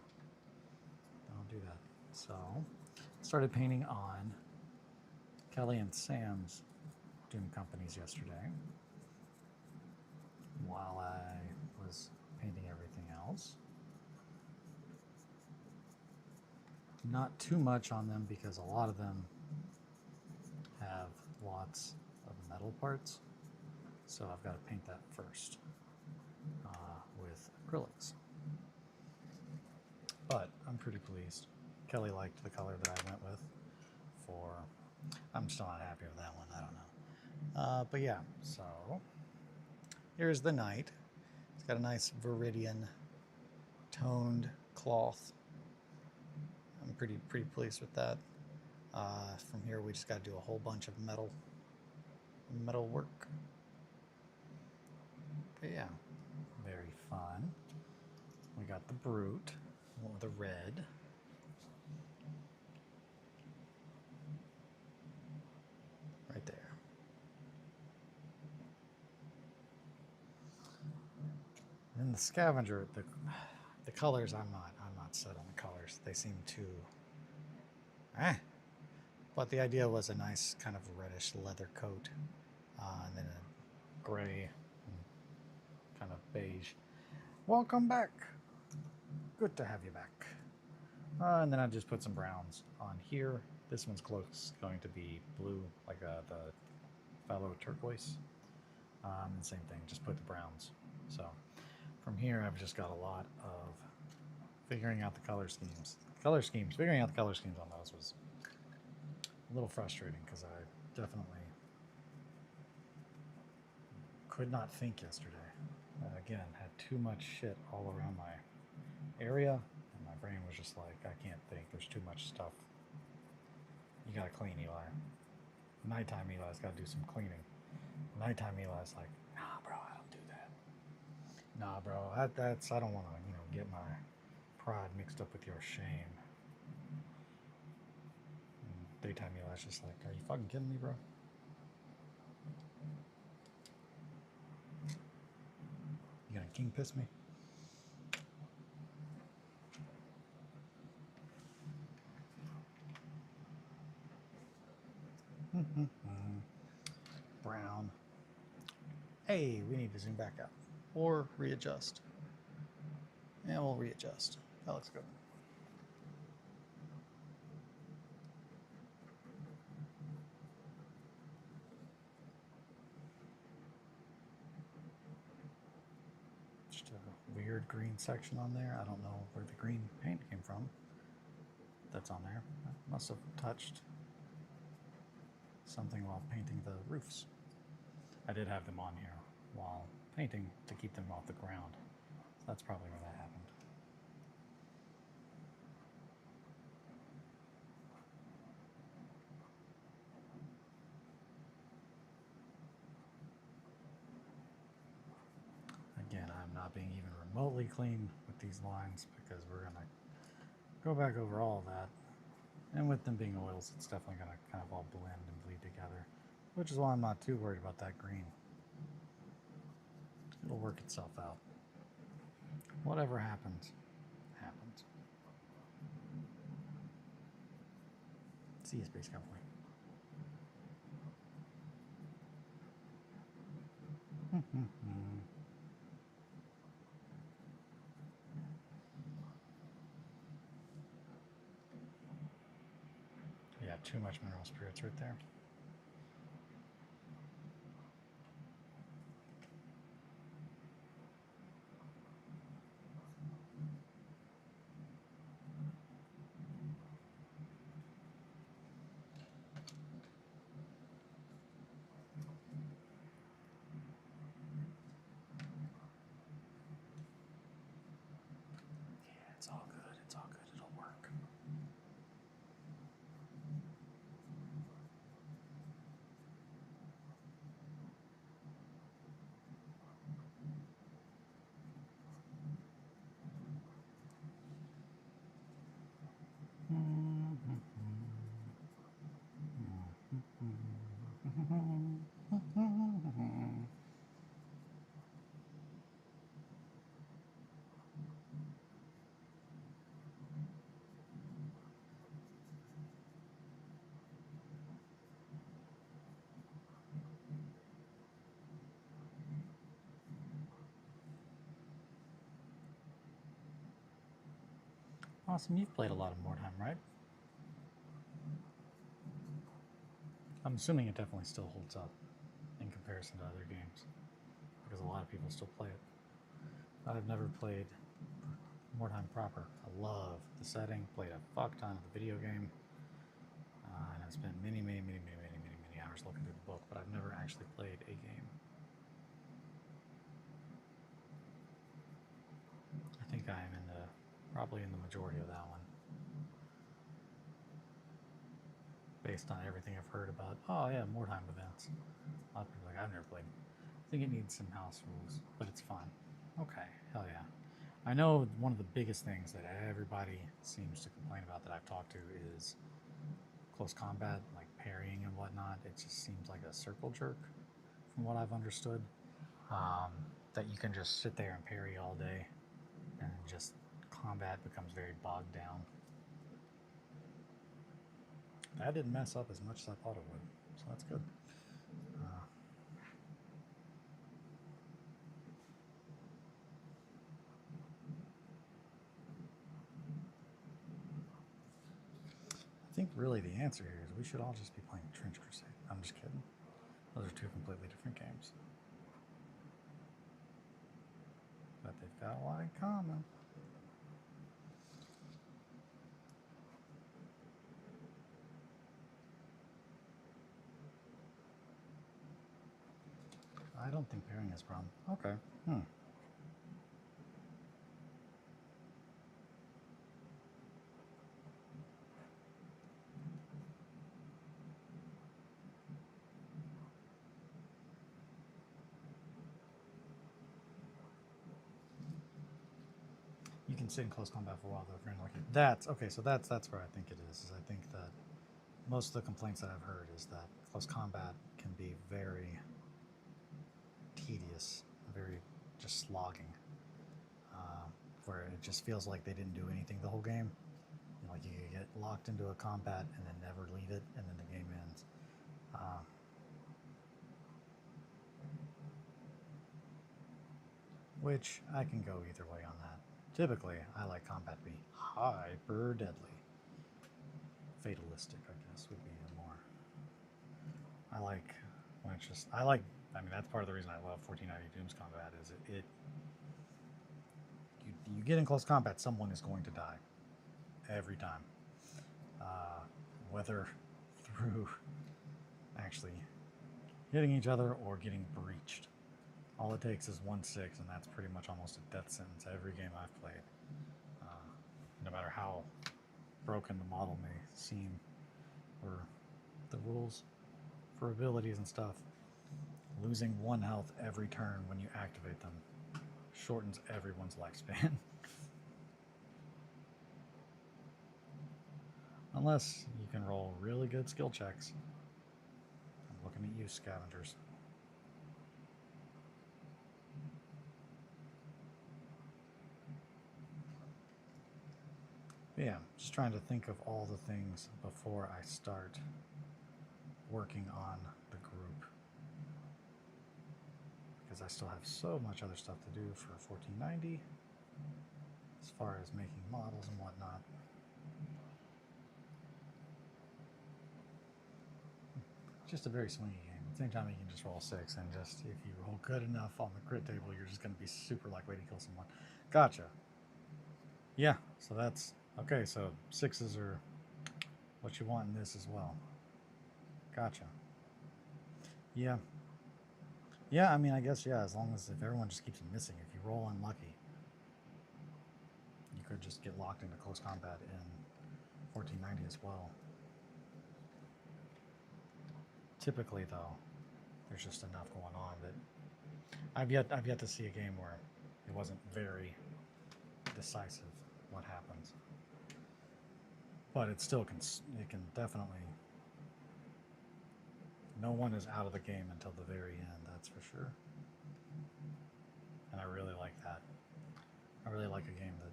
I'll do that. So, started painting on Kelly and Sam's Doom Companies yesterday while I was painting everything else. Not too much on them because a lot of them have lots of metal parts, so I've got to paint that first with acrylics. But I'm pretty pleased. Kelly liked the color that I went with for, I'm still not happy with that one, I don't know. But yeah, so here's the knight. It's got a nice Viridian toned cloth. I'm pretty pleased with that. From here we just got to do a whole bunch of metal work. But yeah, very fun. We got the brute, the red. Right there. And the scavenger, the colors, I'm not set on the colors. They seem too but the idea was a nice kind of reddish leather coat, and then a gray and kind of beige. Welcome back. Good to have you back. And then I just put some browns on here. This one's going to be blue, like the fellow turquoise. And same thing, just put the browns. So from here, I've just got a lot of figuring out the color schemes. Figuring out the color schemes on those was a little frustrating because I definitely could not think yesterday. Again, had too much shit all around my area, and my brain was just like, I can't think. There's too much stuff. You gotta clean, Eli. Nighttime Eli's gotta do some cleaning. Nighttime Eli's like, nah, bro, I don't do that. Nah, bro, that's I don't want to, get my pride mixed up with your shame. And daytime Eli's just like, are you fucking kidding me, bro? You gonna king piss me? Brown. Hey, we need to zoom back out or readjust. Yeah, we'll readjust. That looks good. Just a weird green section on there. I don't know where the green paint came from. That's on there. I must have touched something while painting the roofs. I did have them on here while painting to keep them off the ground. So that's probably where that happened. Again, I'm not being even remotely clean with these lines because we're gonna go back over all of that. And with them being oils, it's definitely going to kind of all blend and bleed together, which is why I'm not too worried about that green. It'll work itself out. Whatever happens, happens. See you, Space Cowboy. Yeah, too much mineral spirits right there. Yeah, it's all good. It's all good. It'll work. Awesome, you've played a lot of Mordheim, right? I'm assuming it definitely still holds up in comparison to other games, because a lot of people still play it. I've never played Mordheim proper. I love the setting, played a fuck ton of the video game, and I've spent many hours looking through the book, but I've never actually played a game. I think I am probably in the majority of that one. Based on everything I've heard about, oh yeah, Mordheim events. A lot of people are like, I've never played. I think it needs some house rules, but it's fun. Okay, hell yeah. I know one of the biggest things that everybody seems to complain about that I've talked to is close combat, like parrying and whatnot. It just seems like a circle jerk, from what I've understood. That you can just sit there and parry all day, and just combat becomes very bogged down. That didn't mess up as much as I thought it would, so that's good. I think really the answer here is we should all just be playing Trench Crusade. I'm just kidding. Those are two completely different games. But they've got a lot in common. I don't think pairing is a problem. Okay. You can sit in close combat for a while, though, if you're like that's okay. So that's where I think it is. I think that most of the complaints that I've heard is that close combat can be very tedious, very just slogging, where it just feels like they didn't do anything the whole game. You know, like you get locked into a combat and then never leave it, and then the game ends. Which I can go either way on that. Typically, I like combat to be hyper deadly. Fatalistic, I guess, would be more. I like when it's just. I mean, that's part of the reason I love 1490 Doom's combat is you get in close combat, someone is going to die every time, whether through actually hitting each other or getting breached. All it takes is 1-6, and that's pretty much almost a death sentence every game I've played. No matter how broken the model may seem, or the rules for abilities and stuff, losing 1 health every turn when you activate them shortens everyone's lifespan. Unless you can roll really good skill checks. I'm looking at you, scavengers. Yeah, just trying to think of all the things before I start working on the group. Because I still have so much other stuff to do for 1490 as far as making models and whatnot. Just a very swingy game. At the same time, you can just roll 6, and just if you roll good enough on the crit table, you're just going to be super likely to kill someone. Gotcha. Yeah, so that's okay. So 6s are what you want in this as well. Gotcha. Yeah. Yeah, I mean, I guess, yeah, as long as if everyone just keeps missing, if you roll unlucky, you could just get locked into close combat in 1490 as well. Typically, though, there's just enough going on that I've yet to see a game where it wasn't very decisive what happens. But it still can definitely. No one is out of the game until the very end, that's for sure. And I really like that. I really like a game that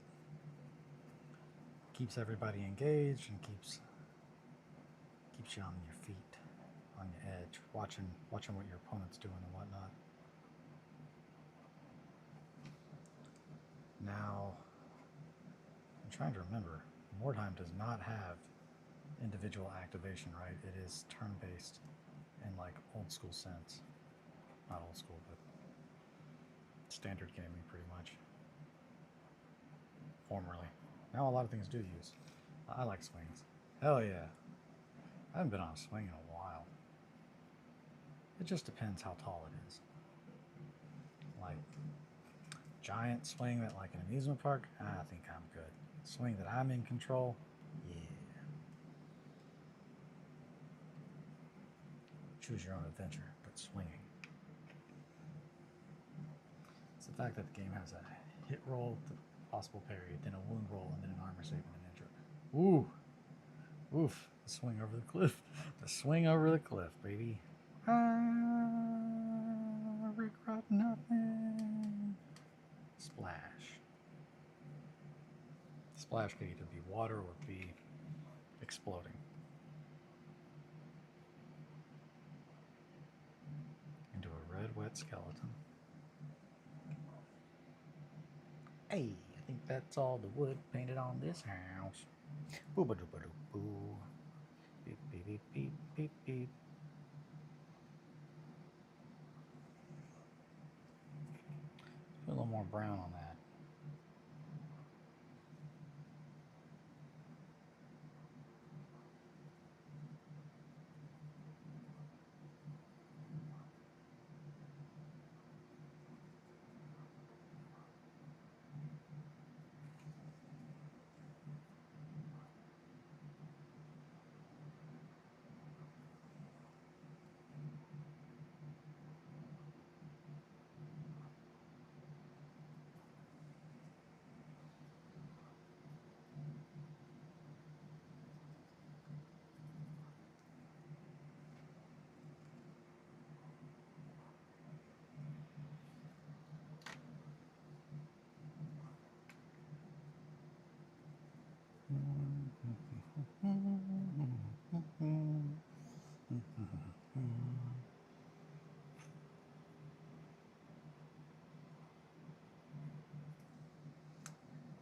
keeps everybody engaged and keeps you on your feet, on your edge, watching what your opponent's doing and whatnot. Now, I'm trying to remember. Mordheim does not have individual activation, right? It is turn-based in like old school sense. Not old school, but standard gaming pretty much. Formerly. Now a lot of things do use. I like swings. Hell yeah. I haven't been on a swing in a while. It just depends how tall it is. Like, giant swing that like an amusement park, I think I'm good. Swing that I'm in control, yeah. Choose your own adventure, but swinging. It's the fact that the game has a hit roll, the possible parry, then a wound roll, and then an armor save and an injury. Ooh. Oof. The swing over the cliff. The swing over the cliff, baby. I regret nothing. Splash. Splash could either be water or be exploding. Into a red, wet skeleton. Hey, I think that's all the wood painted on this house. Boo-ba-doo-ba-doo-boo. Beep, beep, beep, beep, beep, beep. Put a little more brown on that.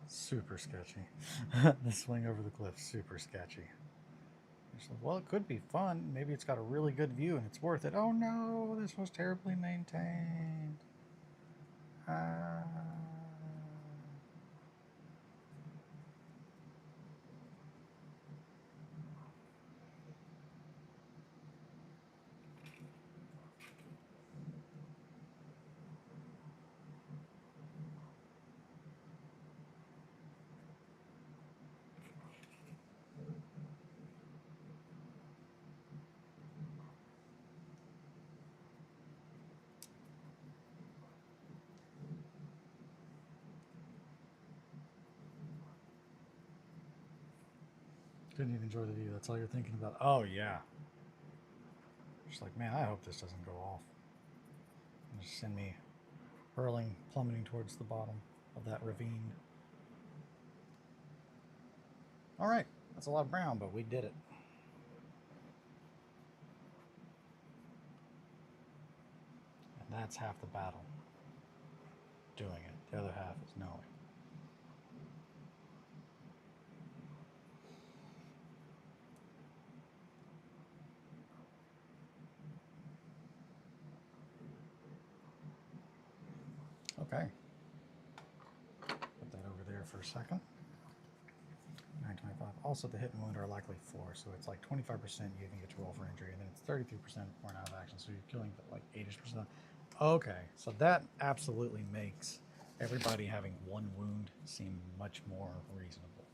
Super sketchy. The swing over the cliff, super sketchy. Well, it could be fun. Maybe it's got a really good view and it's worth it. Oh no, this was terribly maintained. Didn't even enjoy the view. That's all you're thinking about. Oh, yeah. Just like, man, I hope this doesn't go off. And just send me hurling, plummeting towards the bottom of that ravine. All right. That's a lot of brown, but we did it. And that's half the battle. Doing it. The other half is knowing. Okay. Put that over there for a second. 925. Also, the hit and wound are likely 4, so it's like 25% you even get to roll for injury, and then it's 33% born out of action, so you're killing like 80%. Okay, so that absolutely makes everybody having 1 wound seem much more reasonable.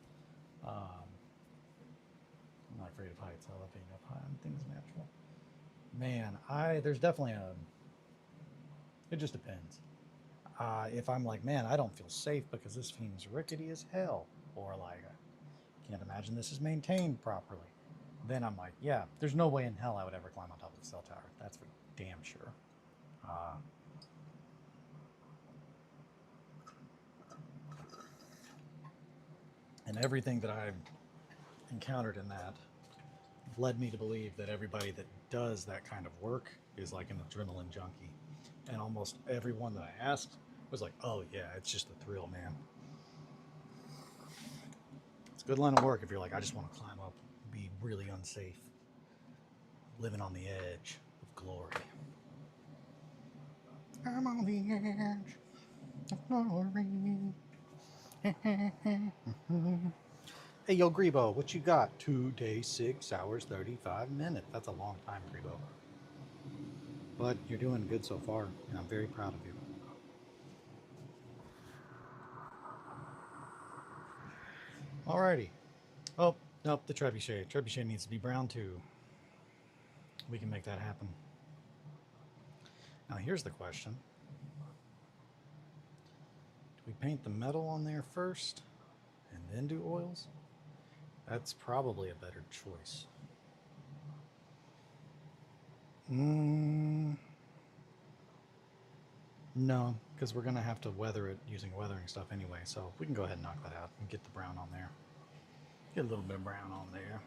I'm not afraid of heights. I love being up high on things natural. Man, there's definitely it just depends. If I'm like, man, I don't feel safe because this seems rickety as hell, or like, I can't imagine this is maintained properly, then I'm like, yeah, there's no way in hell I would ever climb on top of the cell tower. That's for damn sure. And everything that I've encountered in that led me to believe that everybody that does that kind of work is like an adrenaline junkie. And almost everyone that I asked was like, oh yeah, it's just the thrill, man. It's a good line of work if you're like, I just want to climb up, be really unsafe, living on the edge of glory. I'm on the edge of glory. Hey, yo, Grebo, what you got? 2 days, 6 hours, 35 minutes. That's a long time, Grebo. But you're doing good so far, and I'm very proud of you. Alrighty. Oh, nope, the trebuchet. Trebuchet needs to be brown too. We can make that happen. Now here's the question. Do we paint the metal on there first and then do oils? That's probably a better choice. No, because we're going to have to weather it using weathering stuff anyway, so we can go ahead and knock that out and get the brown on there. Get a little bit of brown on there.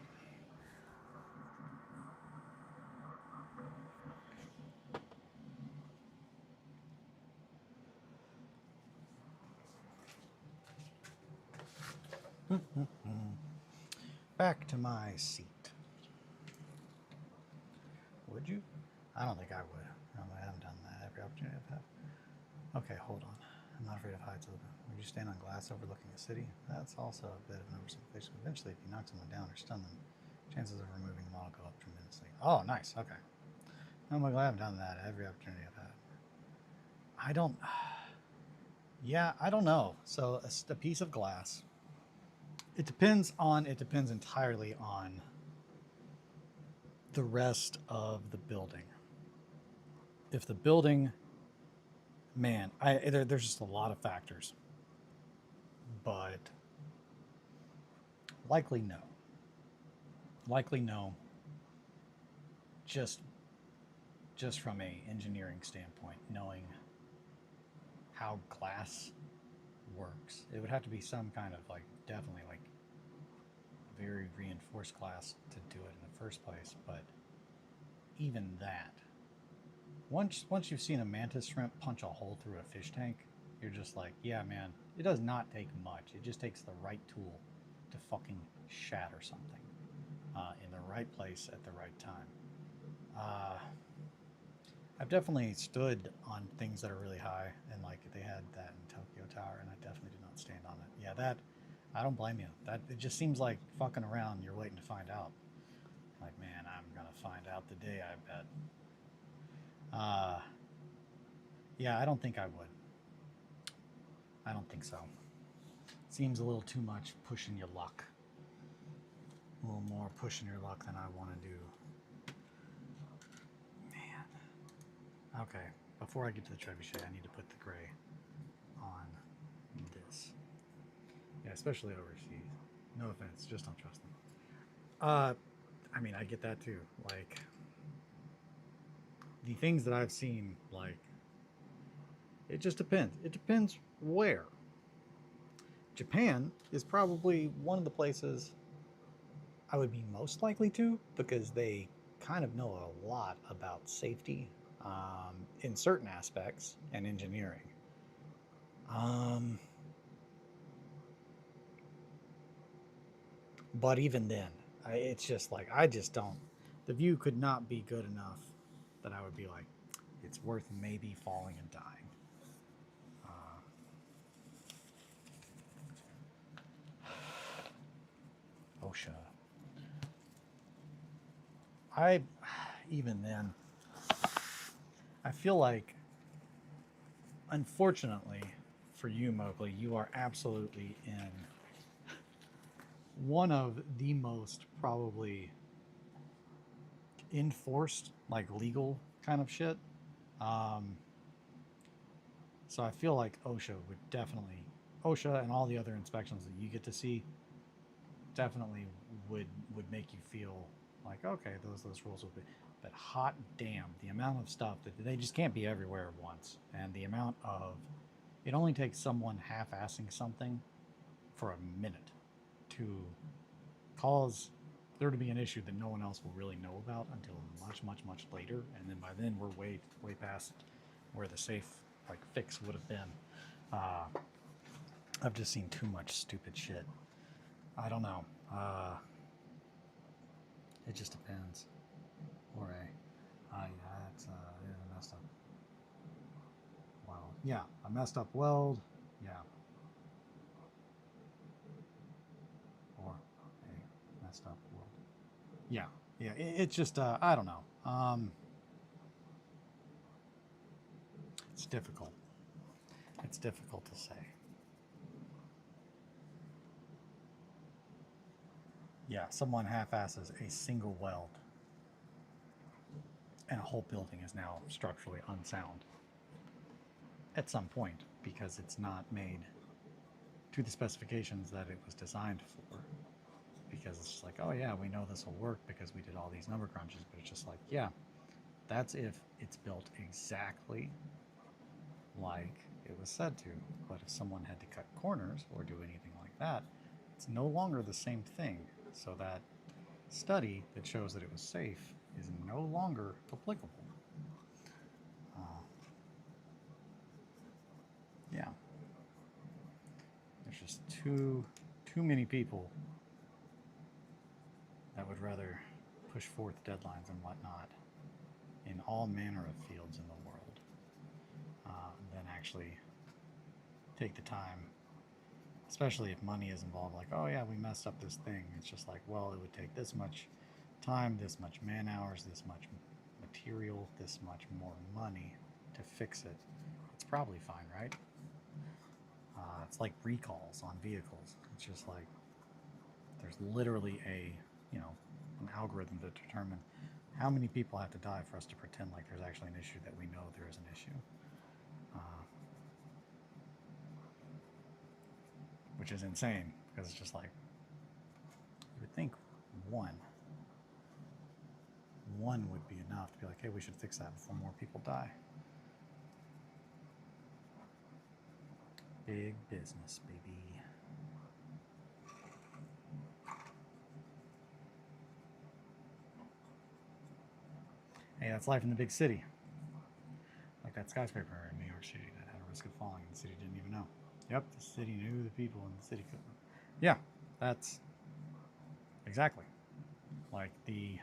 Back to my seat. Would you? I don't think I would. I haven't done that every opportunity I've had. Okay, hold on. I'm not afraid of heights. Would you stand on glass overlooking a city? That's also a bit of an oversimplification. Eventually, if you knock someone down or stun them, chances of removing the model go up tremendously. Oh, nice. Okay. I'm glad I haven't done that every opportunity I've had. I don't... Yeah, I don't know. So a piece of glass. It depends entirely on the rest of the building. If the building, man, there's just a lot of factors, but likely no. Just from a engineering standpoint, knowing how glass works, it would have to be some kind of like definitely like very reinforced glass to do it in the first place. But even that, once you've seen a mantis shrimp punch a hole through a fish tank, you're just like, yeah, man, it does not take much. It just takes the right tool to fucking shatter something in the right place at the right time. I've definitely stood on things that are really high, and like they had that in Tokyo Tower, and I definitely did not stand on it. Yeah, that, I don't blame you. That, it just seems like fucking around. You're waiting to find out. Like, man, I'm gonna find out today, I bet. Yeah, I don't think I would. I don't think so. Seems a little too much pushing your luck. A little more pushing your luck than I want to do. Man. Okay, before I get to the trebuchet, I need to put the gray on this. Yeah, especially overseas. No offense, just don't trust them. I mean, I get that too. Like, the things that I've seen, like, it just depends. It depends where. Japan is probably one of the places I would be most likely to because they kind of know a lot about safety in certain aspects and engineering. Um, but even then, it's just like, I just don't. The view could not be good enough that I would be like, it's worth maybe falling and dying. Uh, OSHA. I, even then, I feel like, unfortunately for you, Mowgli, you are absolutely in one of the most probably enforced, like legal kind of shit. Um, so I feel like OSHA would definitely, OSHA and all the other inspections that you get to see, definitely would make you feel like, okay, those rules will be. But hot damn, the amount of stuff that they just can't be everywhere at once, and the amount of it only takes someone half-assing something for a minute to cause there to be an issue that no one else will really know about until much later, and then by then we're way past where the safe like fix would have been. Uh, I've just seen too much stupid shit. I don't know. It just depends. Or yeah, that's yeah, messed up. Weld. Yeah, a messed up weld. Yeah. Or a messed up weld. Yeah, yeah. It's just I don't know. It's difficult. It's difficult to say. Yeah, someone half-asses a single weld, and a whole building is now structurally unsound at some point because it's not made to the specifications that it was designed for. Because it's just like, oh yeah, we know this will work because we did all these number crunches, but it's just like, yeah, that's if it's built exactly like it was said to. But if someone had to cut corners or do anything like that, it's no longer the same thing. So that study that shows that it was safe is no longer applicable. Uh, yeah, there's just too many people that would rather push forth deadlines and whatnot in all manner of fields in the world than actually take the time, especially if money is involved. Like, oh yeah, we messed up this thing. It's just like, well, it would take this much time, this much man hours, this much material, this much more money to fix it. It's probably fine, right? It's like recalls on vehicles. It's just like there's literally an algorithm to determine how many people have to die for us to pretend like there's actually an issue that we know there is an issue. Which is insane because it's just like you would think one would be enough to be like, hey, we should fix that before more people die. Big business, baby. Hey, that's life in the big city. Like that skyscraper in New York City that had a risk of falling and the city didn't even know. Yep, the city knew the people and the city couldn't. Yeah, that's exactly. Like the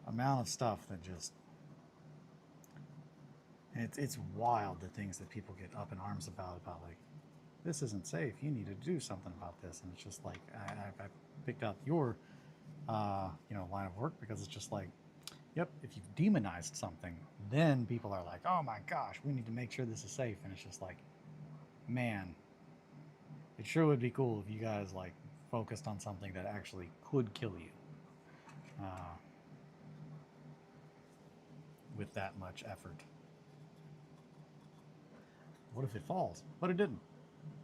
amount of stuff that just it's wild the things that people get up in arms about like this isn't safe, you need to do something about this. And it's just like I picked out your line of work because it's just like, yep, if you've demonized something, then people are like, oh my gosh, we need to make sure this is safe. And it's just like, man, it sure would be cool if you guys like focused on something that actually could kill you with that much effort. What if it falls? But it didn't.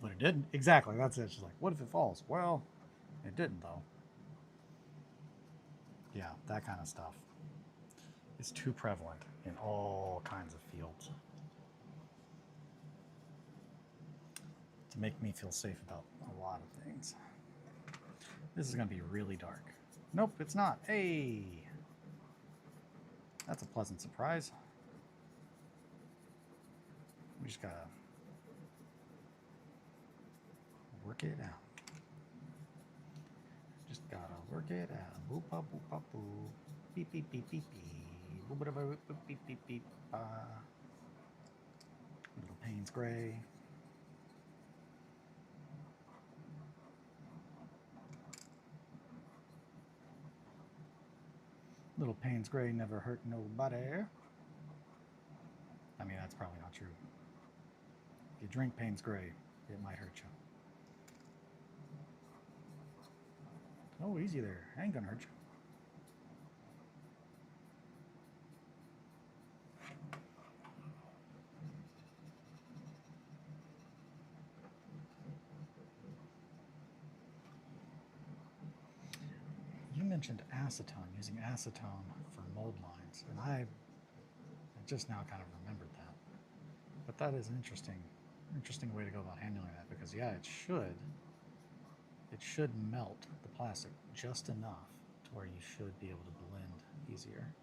But it didn't. Exactly. That's it. It's just like, what if it falls? Well, it didn't though. Yeah, that kind of stuff is too prevalent in all kinds of fields to make me feel safe about a lot of things. This is going to be really dark. Nope, it's not. Hey! That's a pleasant surprise. We just gotta work it out. Just gotta work it out. Boop, boop, boop, boop, boop. Beep, beep, beep, beep, beep. Boop, boop, boop, boop, beep, beep, beep. Little Payne's Gray. Little Payne's Gray never hurt nobody. I mean, that's probably not true. If you drink Payne's Gray, it might hurt you. Oh, easy there. I ain't gonna hurt you. You mentioned acetone, using acetone for mold lines, and I just now kind of remembered that. But that is an interesting way to go about handling that, because yeah, it should melt the plastic just enough to where you should be able to blend easier.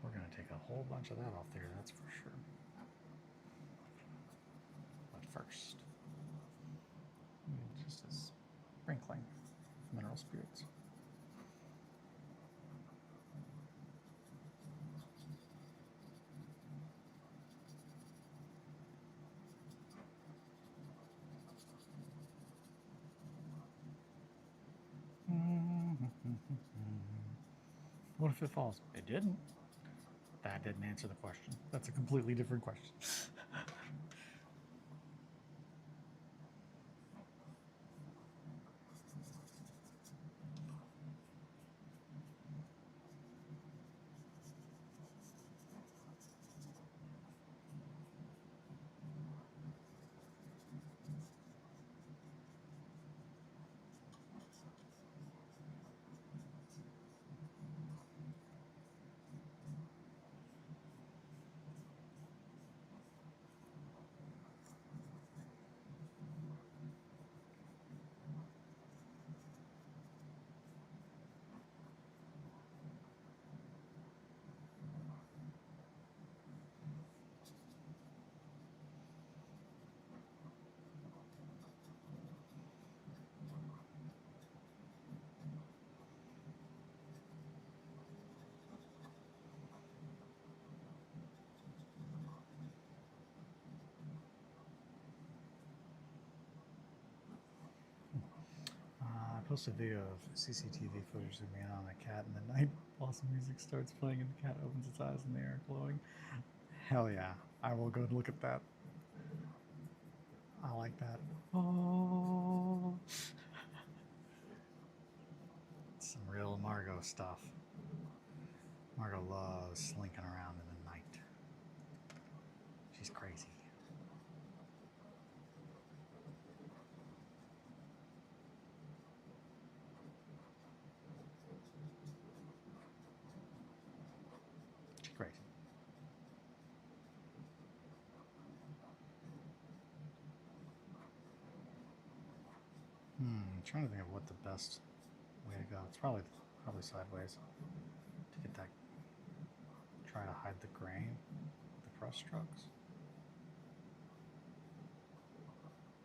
We're going to take a whole bunch of that off there, that's for sure. But first, just a sprinkling of mineral spirits. What if it falls? It didn't. That didn't answer the question. That's a completely different question. I posted a video of CCTV footage of me on a cat in the night while some music starts playing and the cat opens its eyes and they are glowing. Hell yeah, I will go and look at that. I like that. Oh, some real Margot stuff. Margot loves slinking around in the night. She's crazy. She's crazy. I'm trying to think of what the best way to go. It's probably sideways to get that. Try to hide the grain, the brush strokes.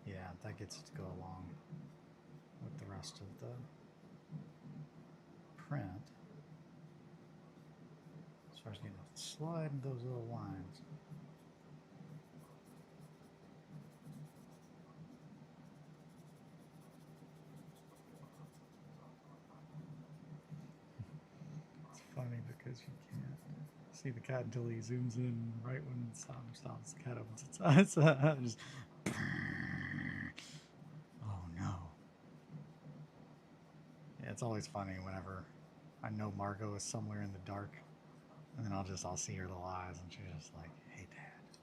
Yeah, that gets it to go along with the rest of the print. As far as getting it to slide in those little lines. It's funny because you can't see the cat until he zooms in right when the sound stops. The cat opens its eyes. Just Yeah, it's always funny whenever I know Margot is somewhere in the dark, and then I'll see her little eyes, and she's just like, "Hey, Dad,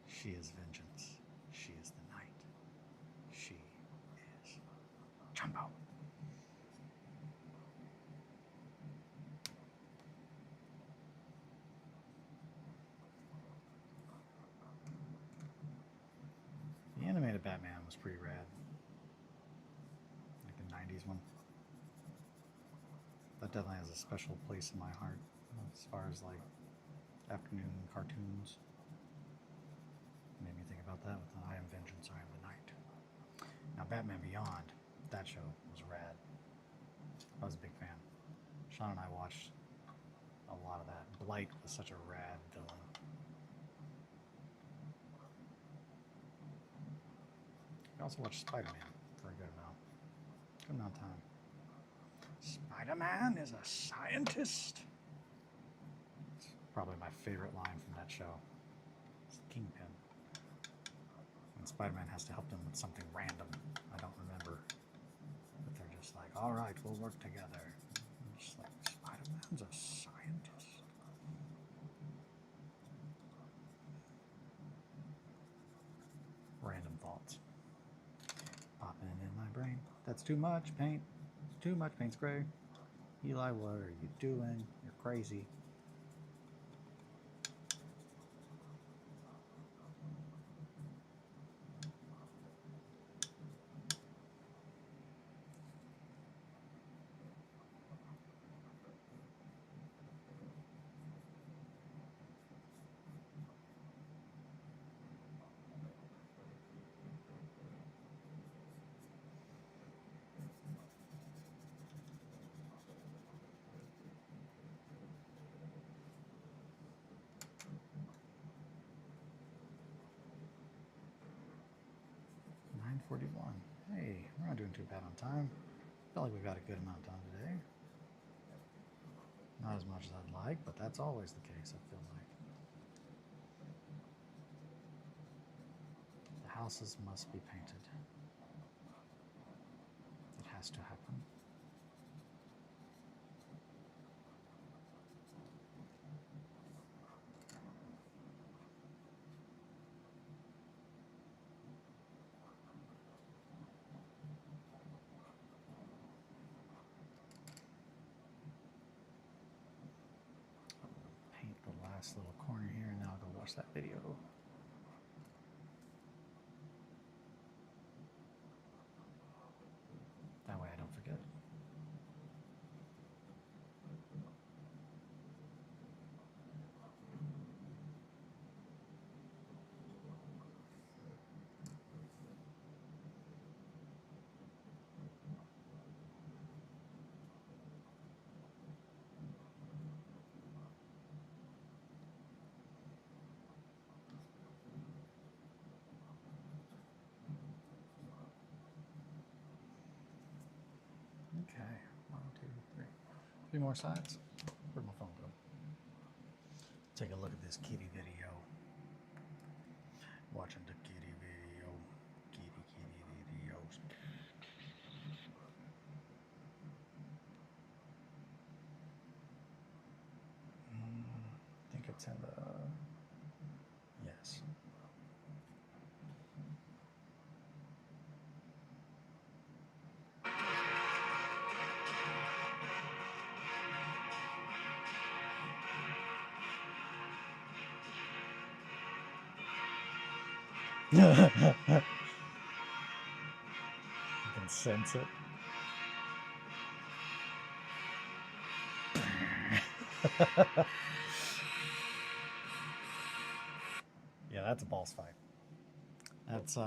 she is vengeance. She is the night. She is Jumbo." The animated Batman was pretty rad, like the '90s one. That definitely has a special place in my heart as far as like afternoon cartoons. It made me think about that with I Am Vengeance, I Am the Night. Now, Batman Beyond, that show was rad. I was a big fan. Sean and I watched a lot of that. Blight was such a rad villain. I also watched Spider-Man for a good amount of time. Spider-Man is a scientist. It's probably my favorite line from that show. It's Kingpin. When Spider-Man has to help them with something random, I don't remember. But they're just like, all right, we'll work together. I'm just like, Spider-Man's a scientist. Random thoughts popping in my brain. That's too much paint. Too much paint spray. Eli, what are you doing? You're crazy. Hey, we're not doing too bad on time. I feel like we've got a good amount of time today. Not as much as I'd like, but that's always the case, I feel like. The houses must be painted. It has to happen. Paint the last little corner here, and then I'll go watch that video. That way I don't forget. Okay, 1, 2, 3. 3 more sides. Where'd my phone go? Take a look at this kitty video. Watching the kitty video. Kitty videos. I think it's in the... Yes. You can sense it. Yeah, that's a boss fight. That's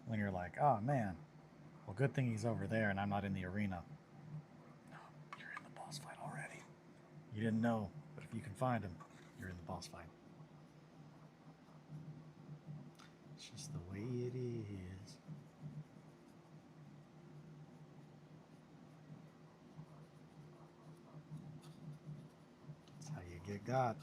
when you're like, oh man, well, good thing he's over there and I'm not in the arena. No, you're in the boss fight already. You didn't know, but if you can find him, you're in the boss fight. It's just the way it is. That's how you get got.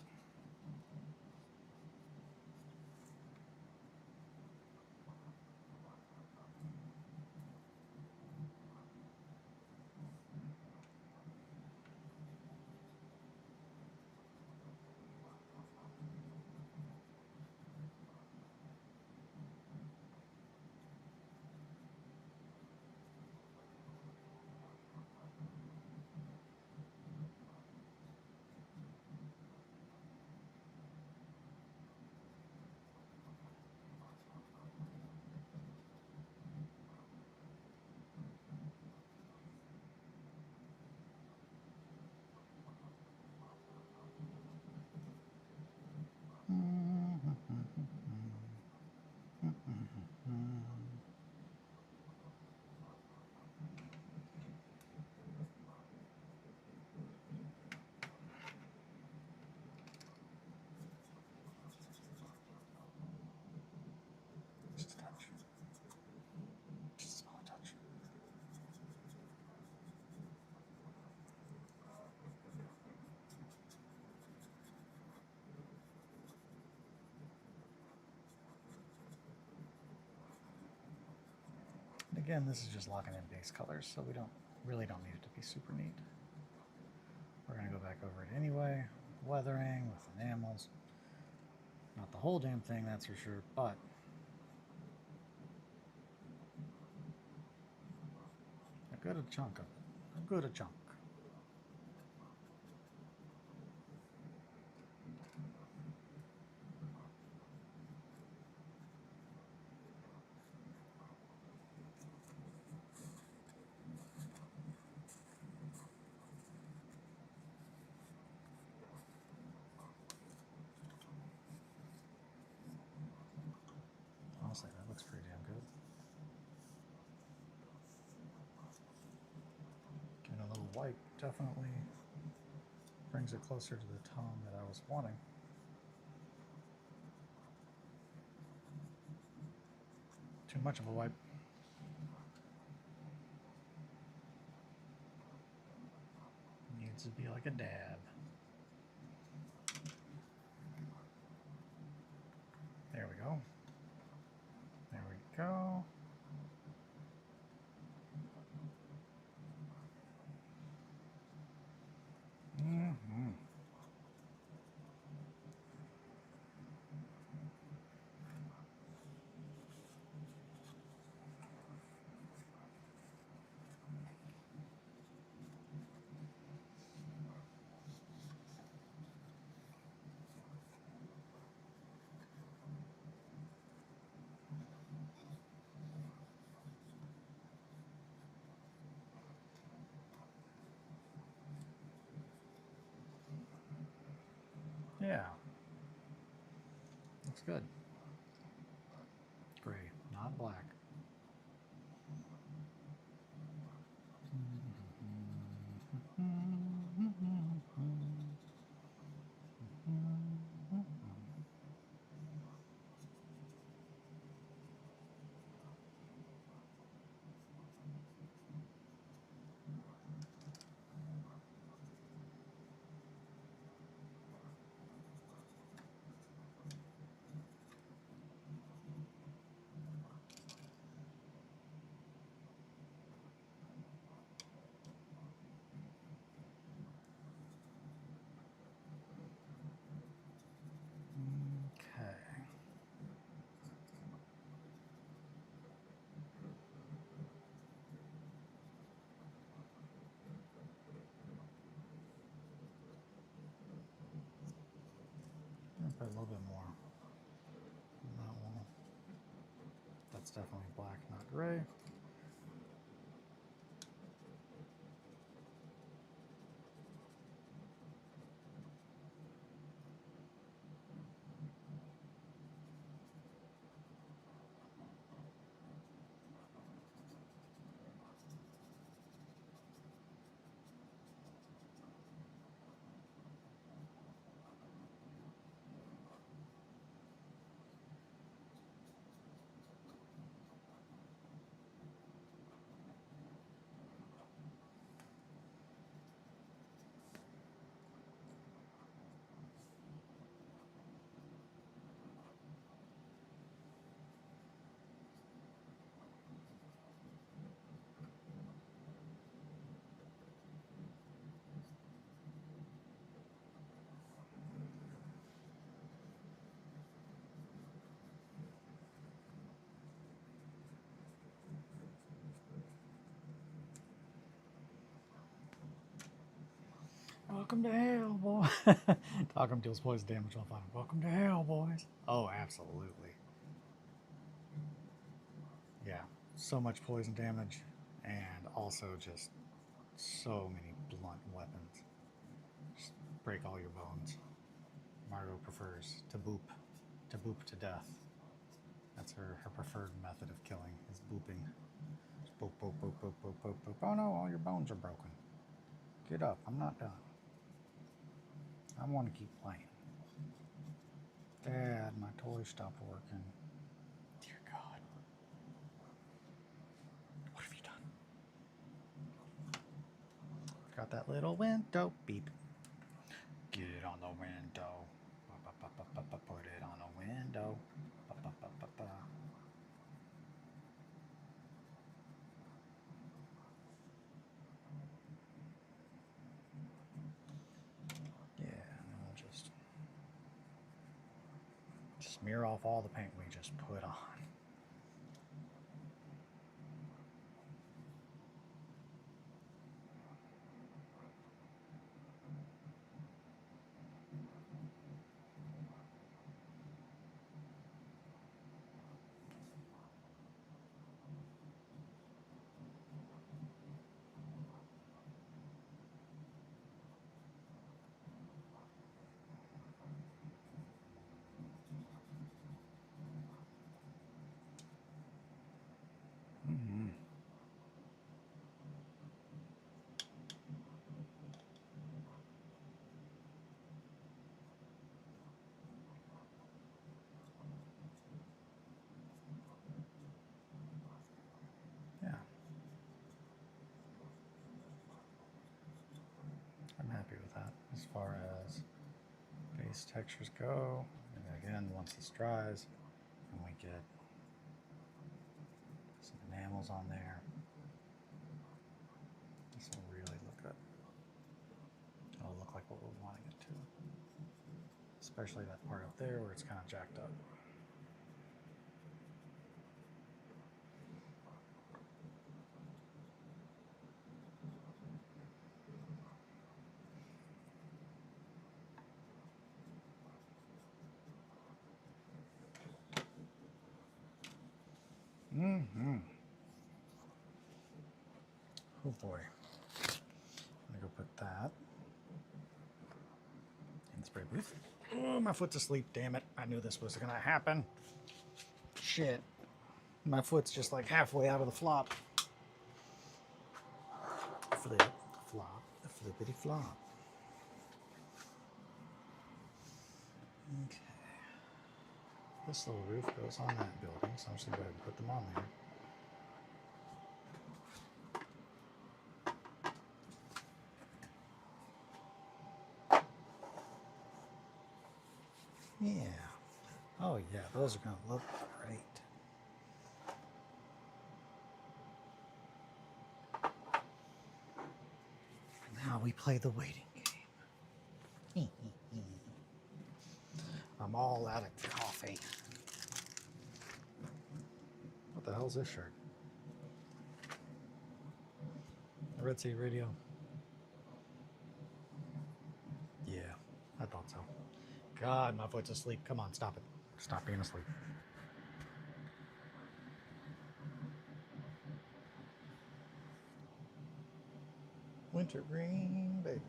again, this is just locking in base colors, so we really don't need it to be super neat. We're going to go back over it anyway. Weathering with enamels. Not the whole damn thing, that's for sure, but a good chunk of it. A good chunk. Honestly, that looks pretty damn good. Getting a little white definitely brings it closer to the tone that I was wanting. Too much of a wipe. Needs to be like a dab. There we go. There we go. Mm-hmm. Yeah. Looks good. Gray, not black. Okay. I'll put a little bit more on that one. That's definitely black, not gray. Welcome to hell, boy. Talcum deals poison damage while fighting. Welcome to hell, boys. Oh, absolutely. Yeah, so much poison damage, and also just so many blunt weapons. Just break all your bones. Margot prefers to boop to death. That's her preferred method of killing, is booping. Just boop, boop, boop, boop, boop, boop, boop. Oh no, all your bones are broken. Get up, I'm not done. I want to keep playing. Dad, my toy stopped working. Dear God. What have you done? Got that little window. Beep. Get it on the window. Put it on the window. Smear off all the paint we just put on. Yeah. I'm happy with that as far as base textures go. And again, once this dries, and we get some enamels on there, this will really look good. It'll look like what we're wanting it to. Especially that part up there where it's kind of jacked up. Oh boy. I'm gonna go put that in the spray booth. Oh, my foot's asleep, damn it. I knew this was gonna happen. Shit. My foot's just like halfway out of the flop. Flip, flop, flippity flop. Okay. This little roof goes on that building, so I'm just gonna go ahead and put them on there. Yeah. Oh yeah, those are gonna look great. Now we play the waiting game. I'm all out of coffee. What the hell's this shirt? Red Sea Radio. Yeah, I thought so. God, my foot's asleep. Come on, stop it. Stop being asleep. Wintergreen, baby.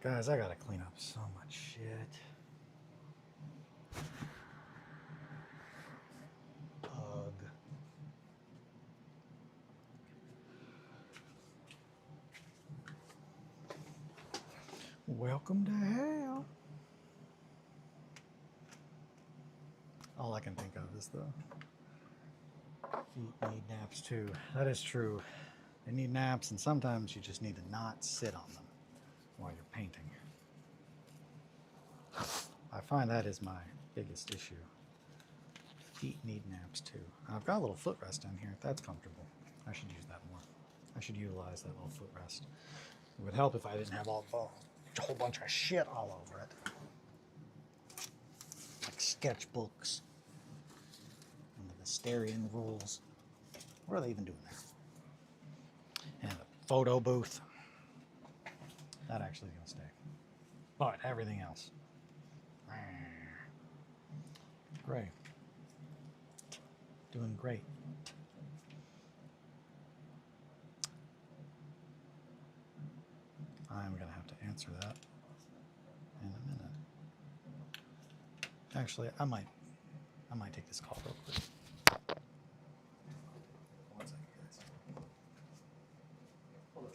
Guys, I gotta clean up so much shit. Ugh. Welcome to hell. All I can think of is the feet need naps too. That is true. They need naps, and sometimes you just need to not sit on them while you're painting. I find that is my biggest issue. Feet need naps too. I've got a little footrest in here. That's comfortable. I should use that more. I should utilize that little footrest. It would help if I didn't have a whole bunch of shit all over it. Like sketchbooks and the Mysterian rules. What are they even doing there? And a photo booth. That actually is going to stay. But everything else. Great. Doing great. I'm going to have to answer that in a minute. Actually, I might take this call real quick. One second, guys. Hold on.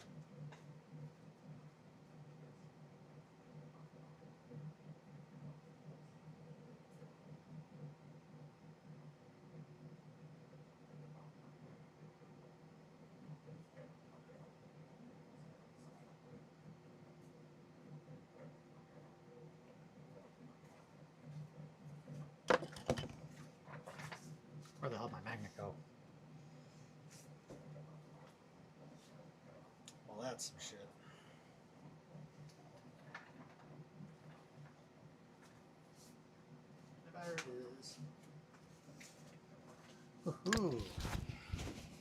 Where the hell did my magnet go? Well, that's some shit. Woohoo!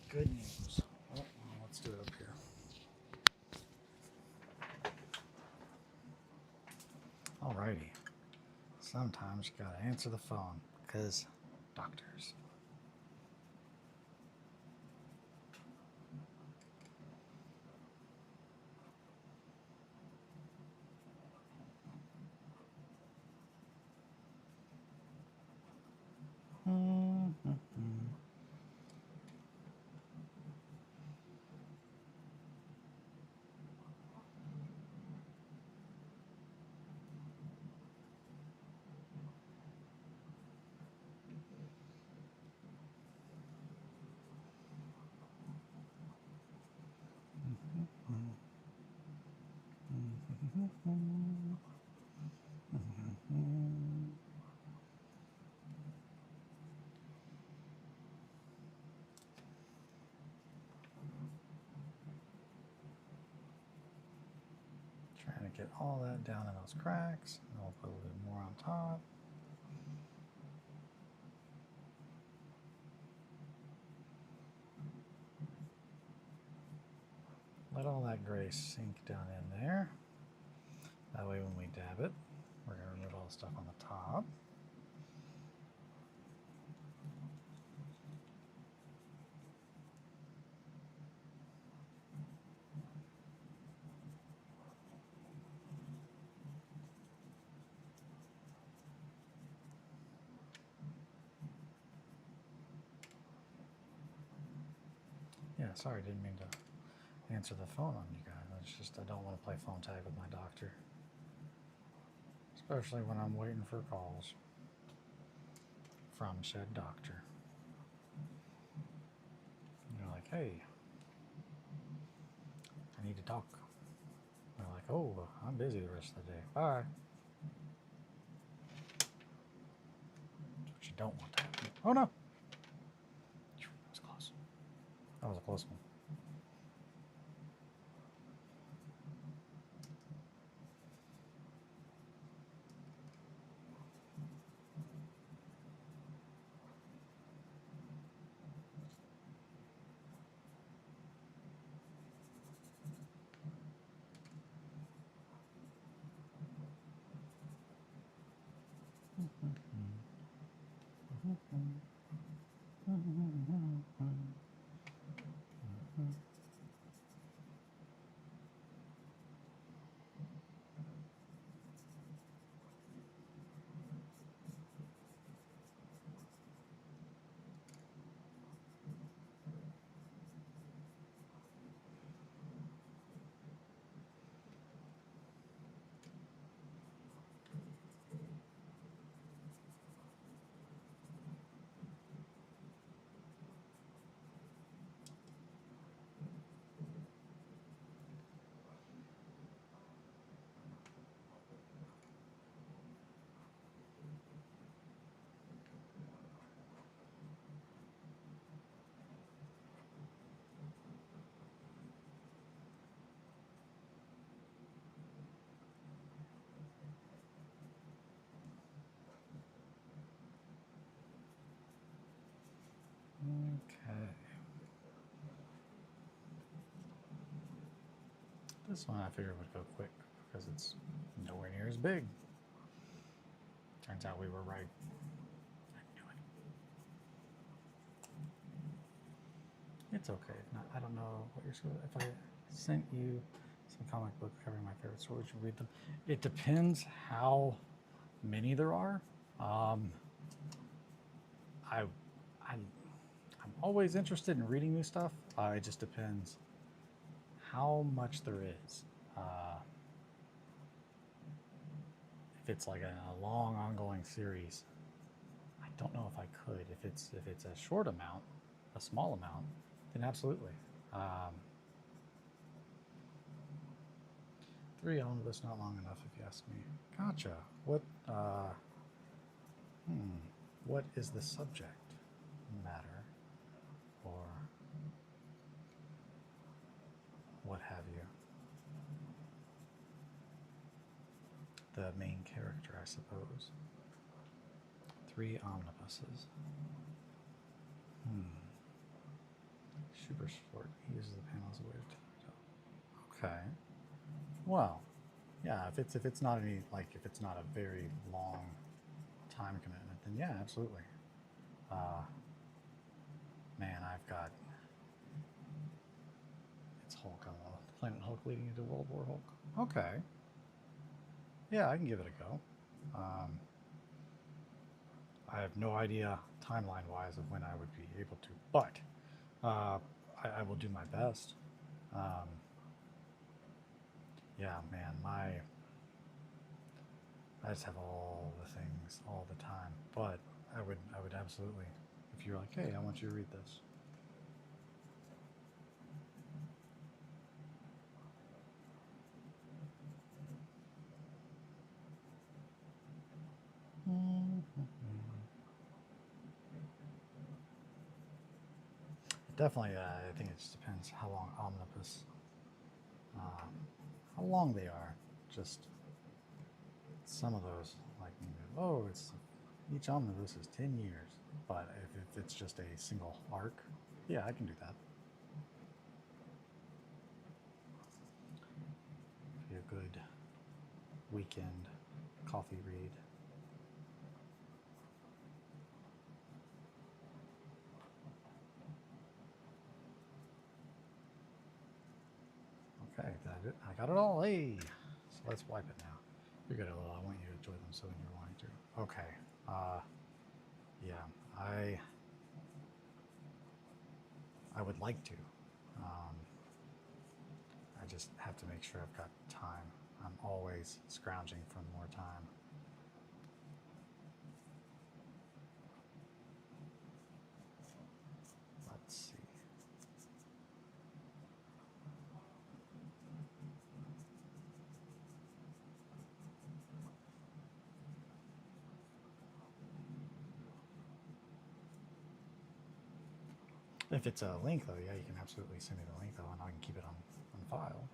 Good news. Oh, let's do it up here. Alrighty. Sometimes you gotta answer the phone because doctors. Trying to get all that down in those cracks. And we'll put a little bit more on top. Let all that gray sink down in there. That way when we dab it, we're going to remove all the stuff on the top. Yeah, sorry, didn't mean to answer the phone on you guys. It's just I don't want to play phone tag with my doctor. Especially when I'm waiting for calls from said doctor. And you're like, hey, I need to talk. And they're like, oh, I'm busy the rest of the day. Bye. That's what you don't want to happen. Oh no. That was close. That was a close one. Okay. This one I figured would go quick because it's nowhere near as big. Turns out we were right. I knew it. It's okay. I don't know what you're supposed to. If I sent you some comic book covering my favorite stories, would you read them? It depends how many there are. I'm always interested in reading new stuff. It just depends how much there is. If it's like a long ongoing series, I don't know if I could. If it's a short amount, a small amount, then absolutely. 3 omnibus not long enough, if you ask me. Gotcha. What is the subject matter? Or what have you? The main character, I suppose. 3 omnibuses. Super sport uses the panel as a way to. Okay. Well, yeah. If it's not any like if it's not a very long time commitment, then yeah, absolutely. Man, I've got it's Hulk on the Planet Hulk leading into World War Hulk. Okay. Yeah, I can give it a go. I have no idea timeline-wise of when I would be able to, but I will do my best. Um, yeah, man, I just have all the things all the time. But I would absolutely, if you're like, hey, I want you to read this. Definitely, I think it just depends how long omnibus, um, how long they are. Just some of those, like, oh, it's each omnibus is 10 years. But if it's just a single arc, yeah, I can do that. Be a good weekend coffee read. Okay, I got it all. Hey, so let's wipe it now. You're good, Lil. I want you to enjoy them so you're wanting to. Okay. Yeah, I would like to. Um, I just have to make sure I've got time. I'm always scrounging for more time. Let's see. If it's a link, though, yeah, you can absolutely send me the link, though, and I can keep it on file.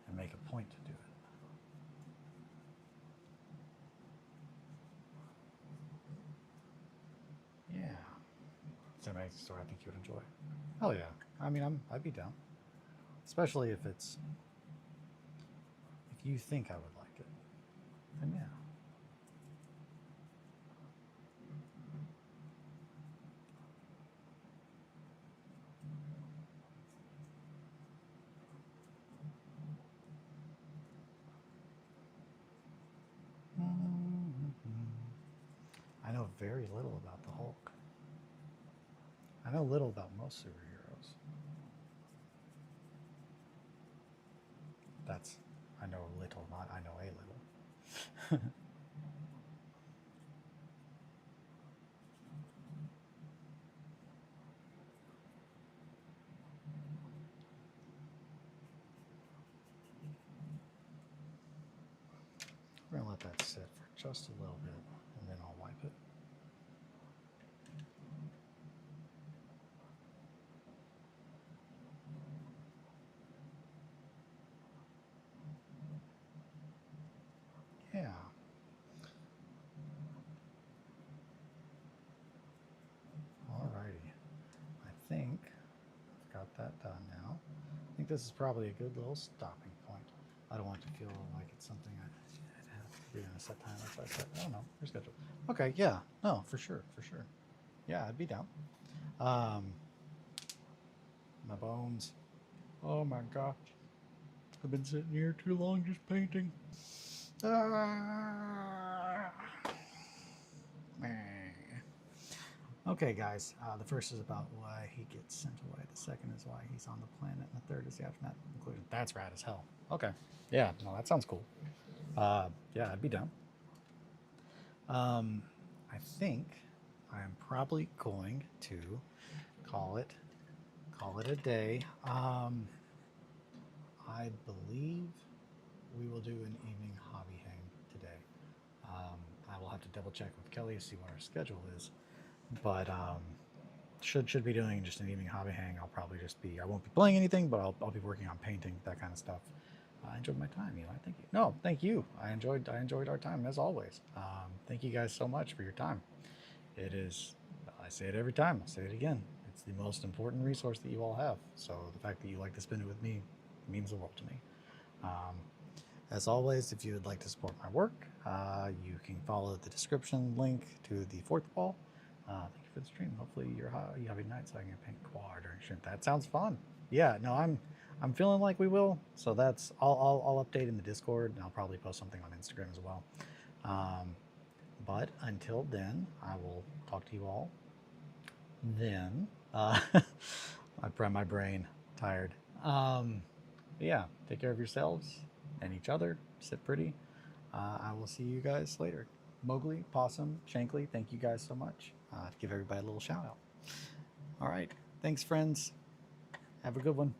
And make a point to do it. Yeah. It's an amazing story I think you would enjoy. Hell yeah. I mean, I'd be down. Especially if you think I would like it. Then yeah. I know very little about the Hulk. I know little about most superheroes. That's, I know little, not I know a little. We're going to let that sit for just a little bit, and then I'll wipe it. Yeah. Alrighty. I think I've got that done now. I think this is probably a good little stopping point. I don't want it to feel like it's something I'd have to do in a set time. That's why I said, I don't know, your schedule. Okay, yeah, no, for sure. Yeah, I'd be down. My bones. Oh my gosh. I've been sitting here too long just painting. Okay, guys. The first is about why he gets sent away. The second is why he's on the planet. And the third is the aftermath conclusion. That's rad as hell. Okay. Yeah, no, that sounds cool. Yeah, I'd be down. I think I am probably going to call it a day. I believe we will do an evening hobby hang today. I will have to double check with Kelly to see what our schedule is, but should be doing just an evening hobby hang. I'll probably just be, I won't be playing anything, but I'll be working on painting, that kind of stuff. I enjoyed my time. You know, I thank you. No, thank you. I enjoyed our time as always. Thank you guys so much for your time. It is, I say it every time. I'll say it again. It's the most important resource that you all have. So the fact that you like to spend it with me means the world to me. Um, as always, if you would like to support my work, you can follow the description link to the fourth wall. Thank you for the stream. Hopefully you have a night so I can paint quad or shit. That sounds fun. Yeah, no, I'm feeling like we will. So that's I'll update in the Discord and I'll probably post something on Instagram as well. But until then, I will talk to you all then. My brain tired. Yeah, take care of yourselves and each other. Sit pretty. I will see you guys later. Mowgli, Possum, Shankly, thank you guys so much. Give everybody a little shout out. All right. Thanks, friends. Have a good one.